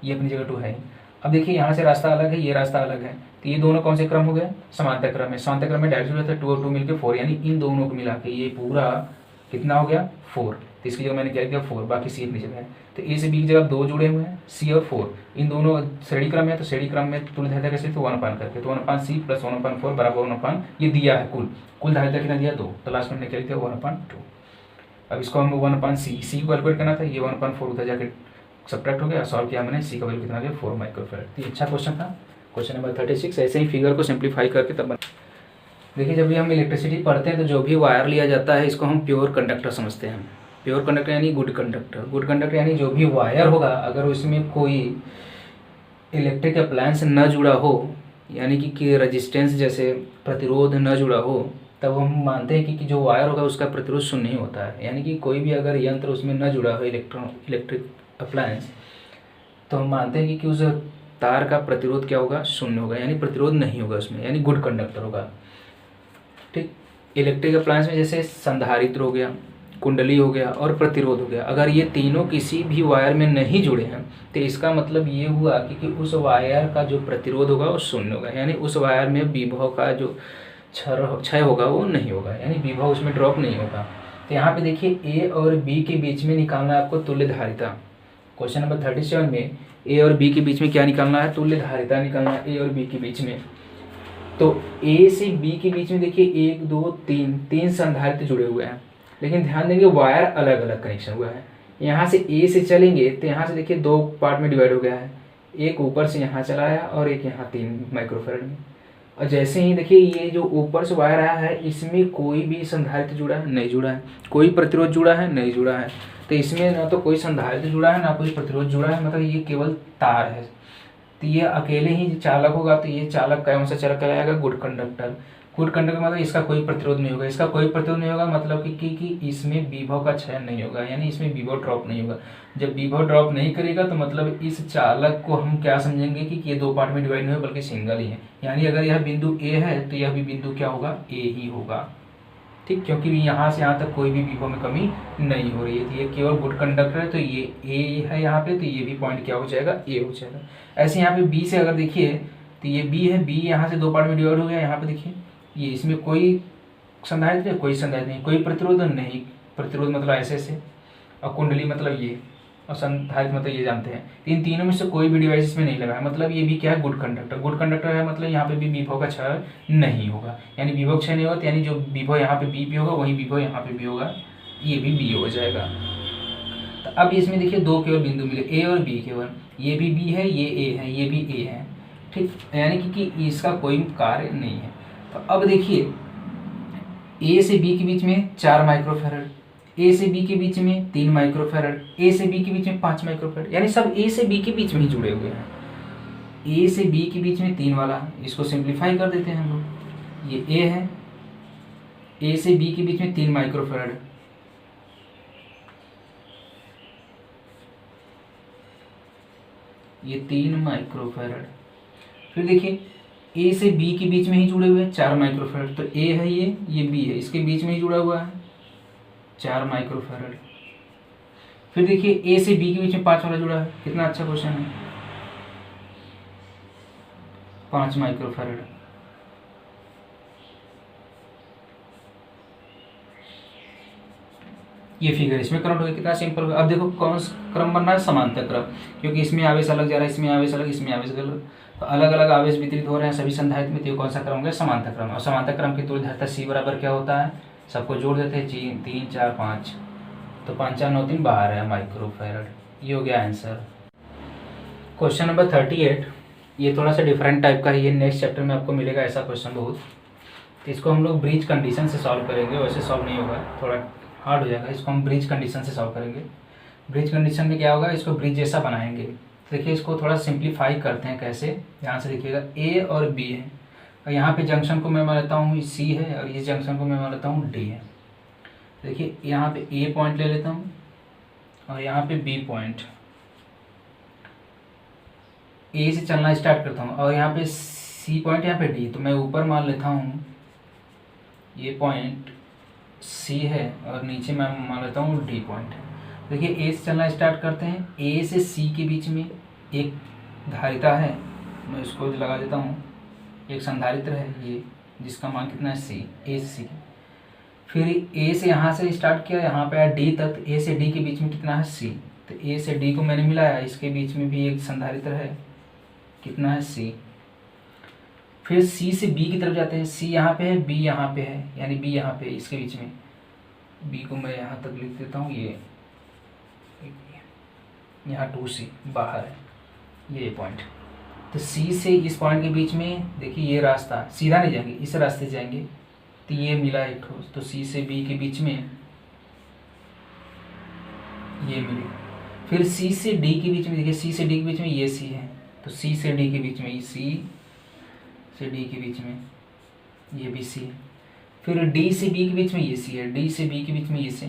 ये अपनी जगह 2 है। अब देखिए यहाँ से रास्ता अलग है, ये रास्ता अलग है, तो ये दोनों कौन से क्रम हो गए, समांतर क्रम है। समांतर क्रम में डायरेक्ट जुड़े थे, 2 और 2 मिलकर 4, यानी इन दोनों को मिला के ये पूरा कितना हो गया 4। तो इसकी जगह मैंने क्या लिख दिया 4, बाकी सी अपनी जगह है। तो ए से बी की जगह 2 जुड़े हुए हैं, सी और 4, इन दोनों श्रेणी क्रम है, तो श्रेणी क्रम में तुल्य धारिता कैसे, तो 1/, करके, तो 1/c + 1/4 बराबर 1/, ये दिया है कुल धारिता कितना दिया 2, तो लास्ट में मैंने क्या लिख दिया 1/2। अब इसको हम 1/c, सी को कैलकुलेट करना था, ये 1/4 उधर जाके सब्ट्रैक्ट हो गया, सॉल्व किया मैंने, सी का वैल्यू कितना गया 4 माइक्रोफेरेड। ये अच्छा क्वेश्चन था, क्वेश्चन नंबर 36। ऐसे ही फिगर को सिंप्लीफाई करके तब देखिए, जब भी हम इलेक्ट्रिसिटी पढ़ते हैं तो जो भी वायर लिया जाता है इसको हम प्योर कंडक्टर समझते हैं। प्योर कंडक्टर यानी गुड कंडक्टर, गुड कंडक्टर यानी जो भी वायर होगा अगर उसमें कोई इलेक्ट्रिक अप्लायंस न जुड़ा हो, यानी कि रेजिस्टेंस जैसे प्रतिरोध न जुड़ा हो, तब हम मानते हैं कि जो वायर होगा उसका प्रतिरोध शून्य ही होता है। यानी कि कोई भी अगर यंत्र उसमें न जुड़ा हो, इलेक्ट्रिक अप्लायंस, तो हम मानते हैं कि उस तार का प्रतिरोध क्या होगा, शून्य होगा, यानी प्रतिरोध नहीं होगा उसमें, यानी गुड कंडक्टर होगा। ठीक, इलेक्ट्रिक अप्लायंस में जैसे संधारित्र हो गया, कुंडली हो गया और प्रतिरोध हो गया, अगर ये तीनों किसी भी वायर में नहीं जुड़े हैं तो इसका मतलब ये हुआ कि उस वायर का जो प्रतिरोध होगा वो शून्य होगा, यानी उस वायर में विभव का जो क्षय होगा वो नहीं होगा, यानी विभव उसमें ड्रॉप नहीं होगा। तो यहाँ पे देखिए ए और बी के बीच में निकालना है आपको तुल्य धारिता। क्वेश्चन नंबर 37 में ए और बी के बीच में क्या निकालना है, तुल्य धारिता निकालना है ए और बी के बीच में। तो ए से बी के बीच में देखिए 1 2 3 संधारित्र जुड़े हुए हैं, लेकिन ध्यान देंगे वायर अलग अलग कनेक्शन हुआ है। यहाँ से ए से चलेंगे तो यहाँ से देखिए 2 पार्ट में डिवाइड हो गया है, एक ऊपर से यहाँ चला आया और एक यहाँ 3 माइक्रोफेरेड में। और जैसे ही देखिए ये जो ऊपर से वायर आया है इसमें कोई भी संधारित्र जुड़ा है, नहीं जुड़ा है, कोई प्रतिरोध जुड़ा है, नहीं जुड़ा है। तो इसमें ना तो कोई संधारित्र जुड़ा है ना कोई प्रतिरोध जुड़ा है, मतलब ये केवल तार है। तो ये अकेले ही चालक होगा, तो ये चालक कौन सा चालक कहलाएगा, गुड कंडक्टर। गुड कंडक्टर मतलब इसका कोई प्रतिरोध नहीं होगा, इसका कोई प्रतिरोध नहीं होगा मतलब कि इसमें विभव का क्षय नहीं होगा, यानी इसमें विभव ड्रॉप नहीं होगा। जब विभव ड्रॉप नहीं करेगा तो मतलब इस चालक को हम क्या समझेंगे कि ये 2 पार्ट में डिवाइड नहीं है बल्कि सिंगल ही है, यानी अगर यह बिंदु ए है तो यह भी बिंदु क्या होगा, ए ही होगा। ठीक, क्योंकि यहाँ से यहाँ तक कोई भी विभव में कमी नहीं हो रही है, तो ये केवल गुड कंडक्टर है, तो ये ए है यहाँ पे, तो ये भी पॉइंट क्या हो जाएगा, ए हो जाएगा। ऐसे यहाँ पे बी से अगर देखिए तो ये बी है, बी यहाँ से 2 पार्ट में डिवाइड हो गया, यहाँ पे देखिए ये इसमें कोई संधारित्र है, कोई संधारित्र नहीं, कोई प्रतिरोध नहीं, प्रतिरोध मतलब ऐसे और कुंडली मतलब ये, और संधारित्र मतलब ये जानते हैं। इन तीनों में से कोई भी डिवाइस इसमें नहीं लगा है, मतलब ये भी क्या है, गुड कंडक्टर। गुड कंडक्टर है मतलब यहाँ पे भी विभव का क्षय नहीं होगा, यानी विभव क्षय नहीं होगा, यानी जो विभव यहाँ पे बी होगा वही विभव यहाँ पे भी होगा, ये भी बी हो जाएगा। तो अब इसमें देखिए 2 केवल बिंदु मिले, ए और बी केवल, ये भी बी है, ये ए है, ये भी ए है। ठीक, यानी कि इसका कोई कार्य नहीं है। तो अब देखिए ए से बी के बीच में 4 माइक्रोफेरेड, ए से बी के बीच में 3 माइक्रोफेरेड, ए से बी के बीच में 5 माइक्रोफेरेड, यानी सब ए से बी के बीच में ही जुड़े हुए हैं। ए से बी के बीच में 3 वाला, इसको सिंप्लीफाई कर देते हैं हम लोग, ये ए है, ए से बी के बीच में 3 माइक्रोफेरेड, ये 3 माइक्रोफेरेड। फिर देखिए ए से बी के बीच में ही जुड़े हुए हैं 4 माइक्रोफेरेड, तो ए है ये बी है, इसके बीच में ही जुड़ा हुआ है 4 माइक्रोफेरेड। फिर देखिए ए से बी के बीच में 5 वाला जुड़ा है, कितना अच्छा क्वेश्चन है, 5 माइक्रोफेरेड। ये फिगर इसमें कन्वर्ट हो गया, कितना सिंपल हो गया। अब देखो कौन सा क्रम बनना है, समांतर क्रम, क्योंकि इसमें आवेश अलग जा रहा है, इसमें आवेश अलग, इसमें आवेश अलग, तो अलग अलग आवेश वितरित हो रहे हैं सभी संधारित्र में, तो कौन सा क्रम हो गया, समांतर क्रम। और समांतर क्रम की तुल्यता सी बराबर क्या होता है, सबको जोड़ देते हैं, 3 4 5, तो 5 4 9 3 12 है माइक्रोफैरड। ये हो गया आंसर। क्वेश्चन नंबर 38, ये थोड़ा सा डिफरेंट टाइप का है, ये नेक्स्ट चैप्टर में आपको मिलेगा ऐसा क्वेश्चन बहुत। तो इसको हम लोग ब्रिज कंडीशन से सॉल्व करेंगे, वैसे सॉल्व नहीं होगा, थोड़ा हार्ड हो जाएगा। इसको हम ब्रिज कंडीशन से सॉल्व करेंगे। ब्रिज कंडीशन में क्या होगा, इसको ब्रिज जैसा बनाएंगे। देखिए इसको थोड़ा सिंप्लीफाई करते हैं कैसे, यहाँ से देखिएगा ए और बी है, और यहाँ पे जंक्शन को मैं मान लेता हूँ सी है, और इस जंक्शन को मैं मान लेता हूँ डी है। देखिए यहाँ पे ए पॉइंट ले लेता हूँ और यहाँ पे बी पॉइंट, ए से चलना स्टार्ट करता हूँ, और यहाँ पे सी पॉइंट, यहाँ पे डी, तो मैं ऊपर मान लेता हूँ ये पॉइंट सी है और नीचे मैं मान लेता हूँ डी पॉइंट है। देखिए ए से चलना स्टार्ट करते हैं, ए से सी के बीच में एक धारिता है, मैं इसको लगा देता हूँ, एक संधारित्र है ये, जिसका मान कितना है सी, ए से सी। फिर ए से यहाँ से स्टार्ट किया, यहाँ पे आया डी तक, ए से डी के बीच में कितना है सी, तो ए से डी को मैंने मिलाया, इसके बीच में भी एक संधारित्र है, कितना है सी। फिर सी से बी की तरफ जाते हैं, सी यहाँ पे है, बी यहाँ पे है, यानी बी यहाँ पे, इसके बीच में, बी को मैं यहाँ तक लिख देता हूँ, ये यहाँ 2C बाहर है, ये पॉइंट। तो सी से इस पॉइंट के बीच में देखिए ये रास्ता, सीधा नहीं जाएंगे, इस रास्ते से जाएंगे, तो ये मिला एक ठोस, तो सी से बी के बीच में ये मिली। फिर सी से डी के बीच में, देखिए सी से डी के बीच में ये सी है, तो सी से डी के बीच में ये सी से डी के बीच में ये भी सी है। फिर डी से बी के बीच में ये सी है, डी से बी के बीच में ये सी,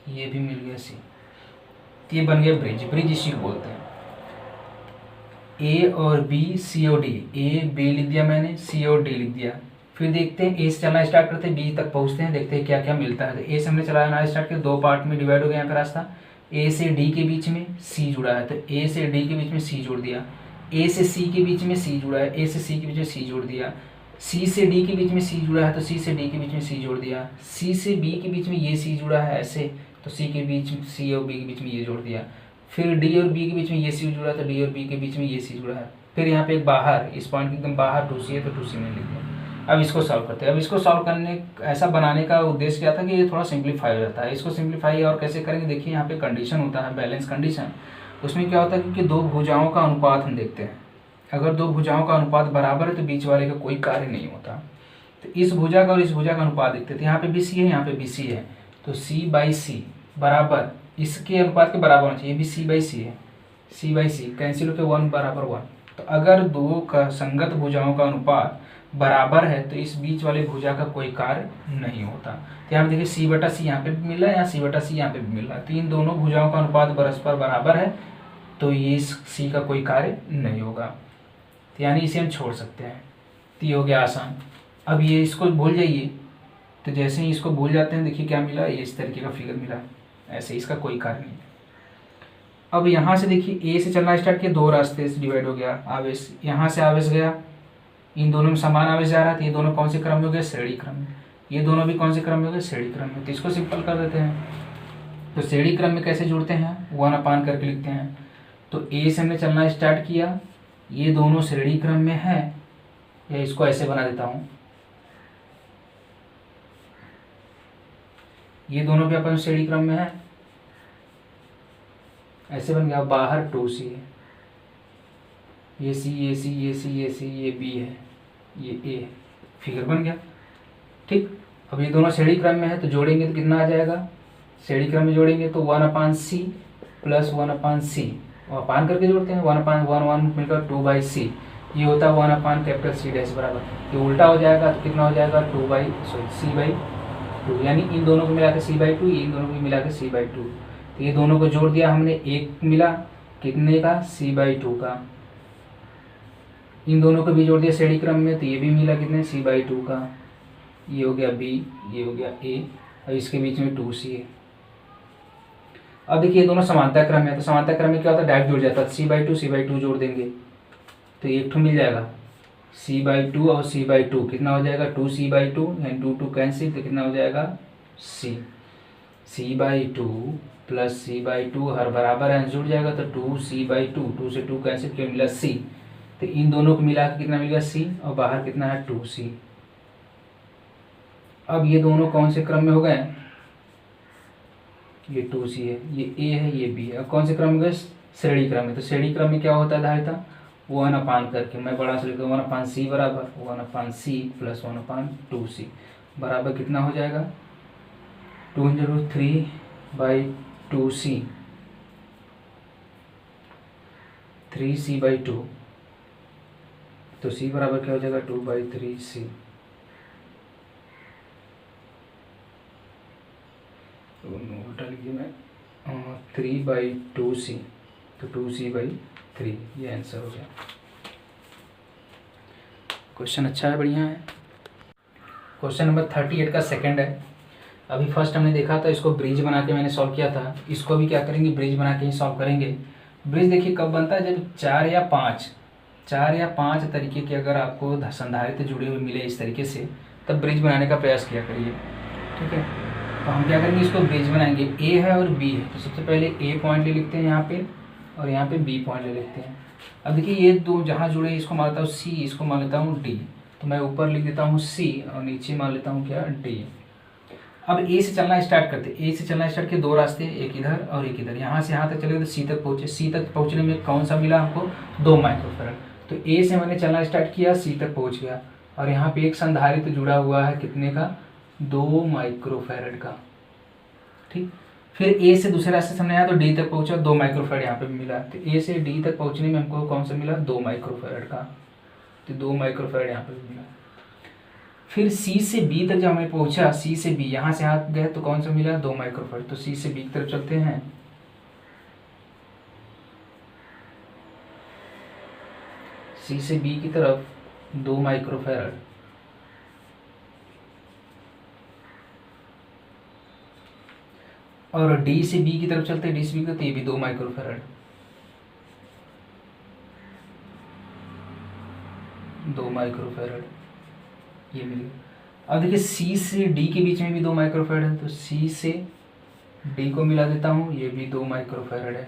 ये भी मिल गया सी। तो ये बन गया ब्रिज, ब्रिज इसी को बोलते हैं। ए और बी, सी और डी, ए बी लिख दिया मैंने, सी और डी लिख दिया। फिर देखते हैं ए से चलना स्टार्ट करते हैं, बी तक पहुंचते हैं, देखते हैं क्या क्या मिलता है। तो ए से हमने चलाना स्टार्ट किया, 2 पार्ट में डिवाइड हो गया यहाँ का रास्ता। ए से डी के बीच में सी जुड़ा है, तो ए से डी के बीच में सी जोड़ दिया। ए से सी के बीच में सी जुड़ा है, ए से सी के बीच में सी जोड़ दिया। सी से डी के बीच में सी जुड़ा है, तो सी से डी के बीच में सी जोड़ दिया। सी से बी के बीच में ये सी जुड़ा है ऐसे, तो सी के बीच, सी और बी के बीच में ये जोड़ दिया। फिर डी और बी के बीच में ये सी जुड़ा है, तो डी और बी के बीच में ये सी जुड़ा है। फिर यहाँ पे एक बाहर, इस पॉइंट के एकदम बाहर 2C है, तो 2C में लिख दिया। अब इसको सॉल्व करते हैं। अब इसको सॉल्व करने, ऐसा बनाने का उद्देश्य क्या था कि ये थोड़ा सिंप्लीफाई हो जाता है। इसको सिंप्लीफाई और कैसे करेंगे, देखिए यहाँ पे कंडीशन होता है, बैलेंस कंडीशन। उसमें क्या होता है कि 2 भुजाओं का अनुपात हम देखते हैं। अगर 2 भुजाओं का अनुपात बराबर है तो बीच वाले का कोई कार्य नहीं होता। तो इस भुजा का और इस भुजा का अनुपात देखते थे, यहाँ पे BC है, यहाँ पे BC है, तो C/C बराबर, इसके अनुपात के बराबर होना चाहिए, भी C/C है, C/C कैंसिल होकर 1 बराबर 1। तो अगर 2 का संगत भुजाओं का अनुपात बराबर है तो इस बीच वाले भुजा का कोई कार्य नहीं होता। तो यहाँ पे देखिए C/C यहाँ पे भी मिल रहा है, यहाँ C/C यहाँ पे भी मिल रहा है, तो इन दोनों भुजाओं का अनुपात परस्पर बराबर है, तो ये C का कोई कार्य नहीं होगा, तो यानी इसे हम छोड़ सकते हैं। तो ये हो गया आसान। अब ये इसको भूल जाइए, तो जैसे ही इसको भूल जाते हैं, देखिए क्या मिला, ये इस तरीके का फिगर मिला, ऐसे इसका कोई कार्य नहीं। अब यहाँ से देखिए ए से चलना स्टार्ट किया, 2 रास्ते से डिवाइड हो गया आवेश, यहाँ से आवेश गया, इन दोनों में समान आवेश जा रहा था, ये दोनों कौन से क्रम में हो गए, श्रेणी क्रम में। ये दोनों भी कौन से क्रम में हो गए, श्रेणी क्रम में। तो इसको सिंपल कर देते हैं। तो श्रेणी क्रम में कैसे जुड़ते हैं, 1/, करके लिखते हैं। तो ए से हमने चलना स्टार्ट किया, ये दोनों श्रेणी क्रम में है, या इसको ऐसे बना देता हूँ, ये दोनों भी अपन श्रेणी क्रम में है, ऐसे बन गया। बाहर 2C है, ये C, ये C, ये C, ये C, ये B है, ये A है, फिगर बन गया। ठीक, अब ये दोनों श्रेणी क्रम में है, तो जोड़ेंगे तो कितना आ जाएगा, श्रेणी क्रम में जोड़ेंगे तो 1/C प्लस 1/C, और अपान करके जोड़ते हैं, 1/1 मिलकर 2/C, ये होता है 1/C' बराबर। ये उल्टा हो जाएगा तो कितना हो जाएगा, C/2, यानी इन दोनों को मिला के C/2, इन दोनों को मिला के C/2। तो ये दोनों को जोड़ दिया हमने, एक मिला कितने का, C/2 का। इन दोनों को भी जोड़ दिया श्रेणी क्रम में, तो ये भी मिला कितने, C/2 का। ये हो गया B, ये हो गया A, और इसके बीच में 2C है। अब देखिए ये दोनों समांतर क्रम है, तो समांतर क्रम में क्या होता है, डायरेक्ट जुड़ जाता है, C/2 जोड़ देंगे तो एक ठो मिल जाएगा, C/2 और C/2 कितना हो जाएगा 2C/2 यानी 2 कैंसिल, तो कितना हो जाएगा C/2 प्लस C/2 हर बराबर है जुड़ जाएगा तो 2C/2, 2 से 2 कैंसिल क्यों मिला C, तो इन दोनों को मिला के कितना मिलेगा C और बाहर कितना है 2C। अब ये दोनों कौन से क्रम में हो गए, ये 2C है, ये A है, ये B है, अब कौन से क्रम में गए, श्रेणी क्रम में। तो श्रेणी क्रम में क्या होता है धारिता, 1/, करके मैं बड़ा से लिखता हूँ 1/C बराबर 1/C प्लस 1/2C बराबर कितना हो जाएगा 2/3/2C 3C/2, तो C बराबर क्या हो जाएगा 2/3C। उल्टा लिखिए मैं 3/2C, तो 2C/3 ये आंसर हो गया। क्वेश्चन अच्छा है, बढ़िया है। क्वेश्चन नंबर 38 का सेकंड है। अभी फर्स्ट हमने देखा था, इसको ब्रिज बना के मैंने सॉल्व किया था, इसको भी क्या करेंगे ब्रिज बना के ही सॉल्व करेंगे। ब्रिज देखिए कब बनता है, जब 4 या 5 तरीके के अगर आपको संधारित्र जुड़े हुए मिले इस तरीके से, तब ब्रिज बनाने का प्रयास किया करिए, ठीक है। तो हम क्या करेंगे, इसको ब्रिज बनाएंगे। ए है और बी है, तो सबसे पहले ए पॉइंट ले लिखते हैं यहाँ पे, और यहाँ पे बी पॉइंट ले लेते हैं। अब देखिए ये दो जहाँ जुड़े इसको मान लेता हूँ सी, इसको मान लेता हूँ डी, तो मैं ऊपर लिख देता हूँ सी और नीचे मान लेता हूँ क्या डी। अब ए से चलना स्टार्ट करते, ए से चलना स्टार्ट किए, 2 रास्ते, एक इधर और एक इधर। यहाँ से यहाँ तक चले तो सी तक पहुँचे, सी तक पहुँचने में कौन सा मिला हमको 2 माइक्रोफैरड। तो ए से मैंने चलना स्टार्ट किया, सी तक पहुँच गया, और यहाँ पे एक संधारित्र जुड़ा हुआ है कितने का 2 माइक्रोफैरड का, ठीक। फिर ए से दूसरे रास्ते से हमने आया तो डी तक पहुंचा, 2 माइक्रोफैरड यहाँ पे भी मिला। तो ए से डी तक पहुंचने में हमको कौन सा मिला 2 माइक्रोफैरड का, तो 2 माइक्रोफैरड यहाँ पे भी मिला। फिर सी से बी तक जब हमें पहुंचा, सी से बी यहाँ से हाथ गए तो कौन सा मिला 2 माइक्रोफैरड। तो सी से बी की तरफ चलते हैं, सी से बी की तरफ 2 माइक्रोफैरड, और डी से बी की तरफ चलते हैं, डी से बी की तरफ ये भी 2 माइक्रोफैरड, 2 माइक्रोफैरड ये मिल गया। अब देखिए सी से डी के बीच में भी 2 माइक्रोफैरड है, तो सी से डी को मिला देता हूँ, ये भी 2 माइक्रोफैरड है।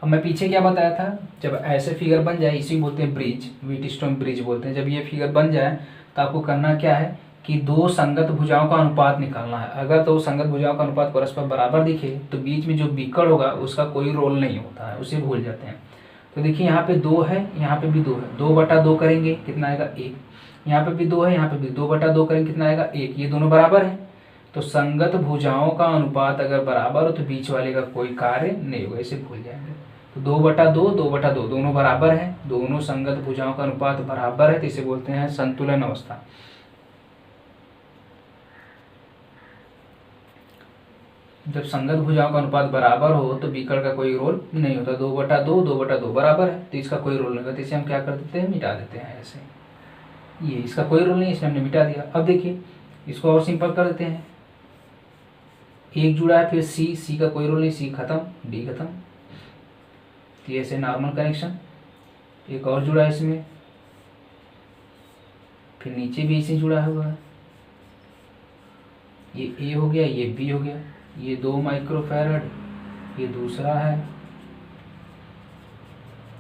अब मैं पीछे क्या बताया था, जब ऐसे फिगर बन जाए, इसी बोलते हैं ब्रिज, व्हीटस्टोन ब्रिज बोलते हैं। जब ये फिगर बन जाए तो आपको करना क्या है कि 2 संगत भुजाओं का अनुपात निकालना है। अगर 2 संगत भुजाओं का अनुपात परस्पर बराबर दिखे तो बीच में जो विकर्ण होगा उसका कोई रोल नहीं होता है, उसे भूल जाते हैं। तो देखिए यहाँ पे 2 है, यहाँ पे भी 2 है, 2/2 करेंगे कितना आएगा 1, यहाँ पे भी 2 है, यहाँ पे भी 2/2 करेंगे कितना आएगा 1, ये दोनों बराबर है। तो संगत भुजाओं का अनुपात अगर बराबर हो तो बीच वाले का कोई कार्य नहीं होगा, इसे भूल जाएंगे। तो 2/2 2/2 दोनों बराबर है, दोनों संगत भुजाओं का अनुपात बराबर है, तो इसे बोलते हैं संतुलन अवस्था। जब संगत भुजाओं का अनुपात बराबर हो तो विकर्ण का कोई रोल नहीं होता, 2/2 2/2 बराबर है तो इसका कोई रोल नहीं होता, तो इसे हम क्या कर देते हैं मिटा देते हैं ऐसे, ये इसका कोई रोल नहीं, इसे हमने मिटा दिया। अब देखिए इसको और सिंपल कर देते हैं, एक जुड़ा है फिर सी, सी का कोई रोल नहीं, सी खत्म, डी खत्म, तो ये ऐसे नॉर्मल कनेक्शन। एक और जुड़ा है इसमें, फिर नीचे भी इसे जुड़ा हुआ है, ये ए हो गया, ये बी हो गया, ये 2 माइक्रोफैरड, ये दूसरा है,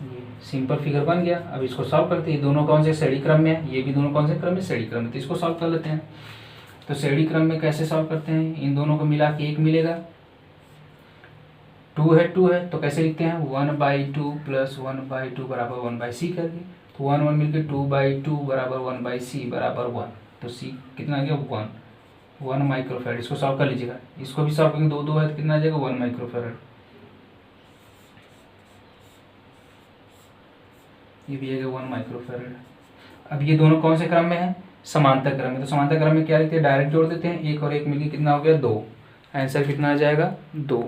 ये सिंपल फिगर बन गया। अब इसको सॉल्व करते हैं, ये दोनों कौन से श्रेणी क्रम में है, ये भी दोनों कौन से क्रम में श्रेणी क्रम में, तो इसको सॉल्व कर लेते हैं। तो श्रेणी क्रम में कैसे सॉल्व करते हैं, इन दोनों को मिला के 1 मिलेगा, 2 है तो कैसे लिखते हैं 1/2 प्लस 1/2 बराबर 1/c करके, तो 1 1 मिलकर 2/2 बराबर 1/c बराबर 1, तो c कितना आ गया 1 माइक्रोफैरड। इसको सॉल्व कर लीजिएगा, इसको भी सॉल्व करेंगे, 2 2 है तो कितना आ जाएगा 1 माइक्रोफैरड, ये भी आएगा 1 माइक्रोफैरड। अब ये दोनों कौन से क्रम में है, समांतर क्रम में। तो समांतर क्रम में क्या लिखते हैं, डायरेक्ट जोड़ देते हैं, 1 और 1 मिलकर कितना हो गया 2, आंसर कितना आ जाएगा 2।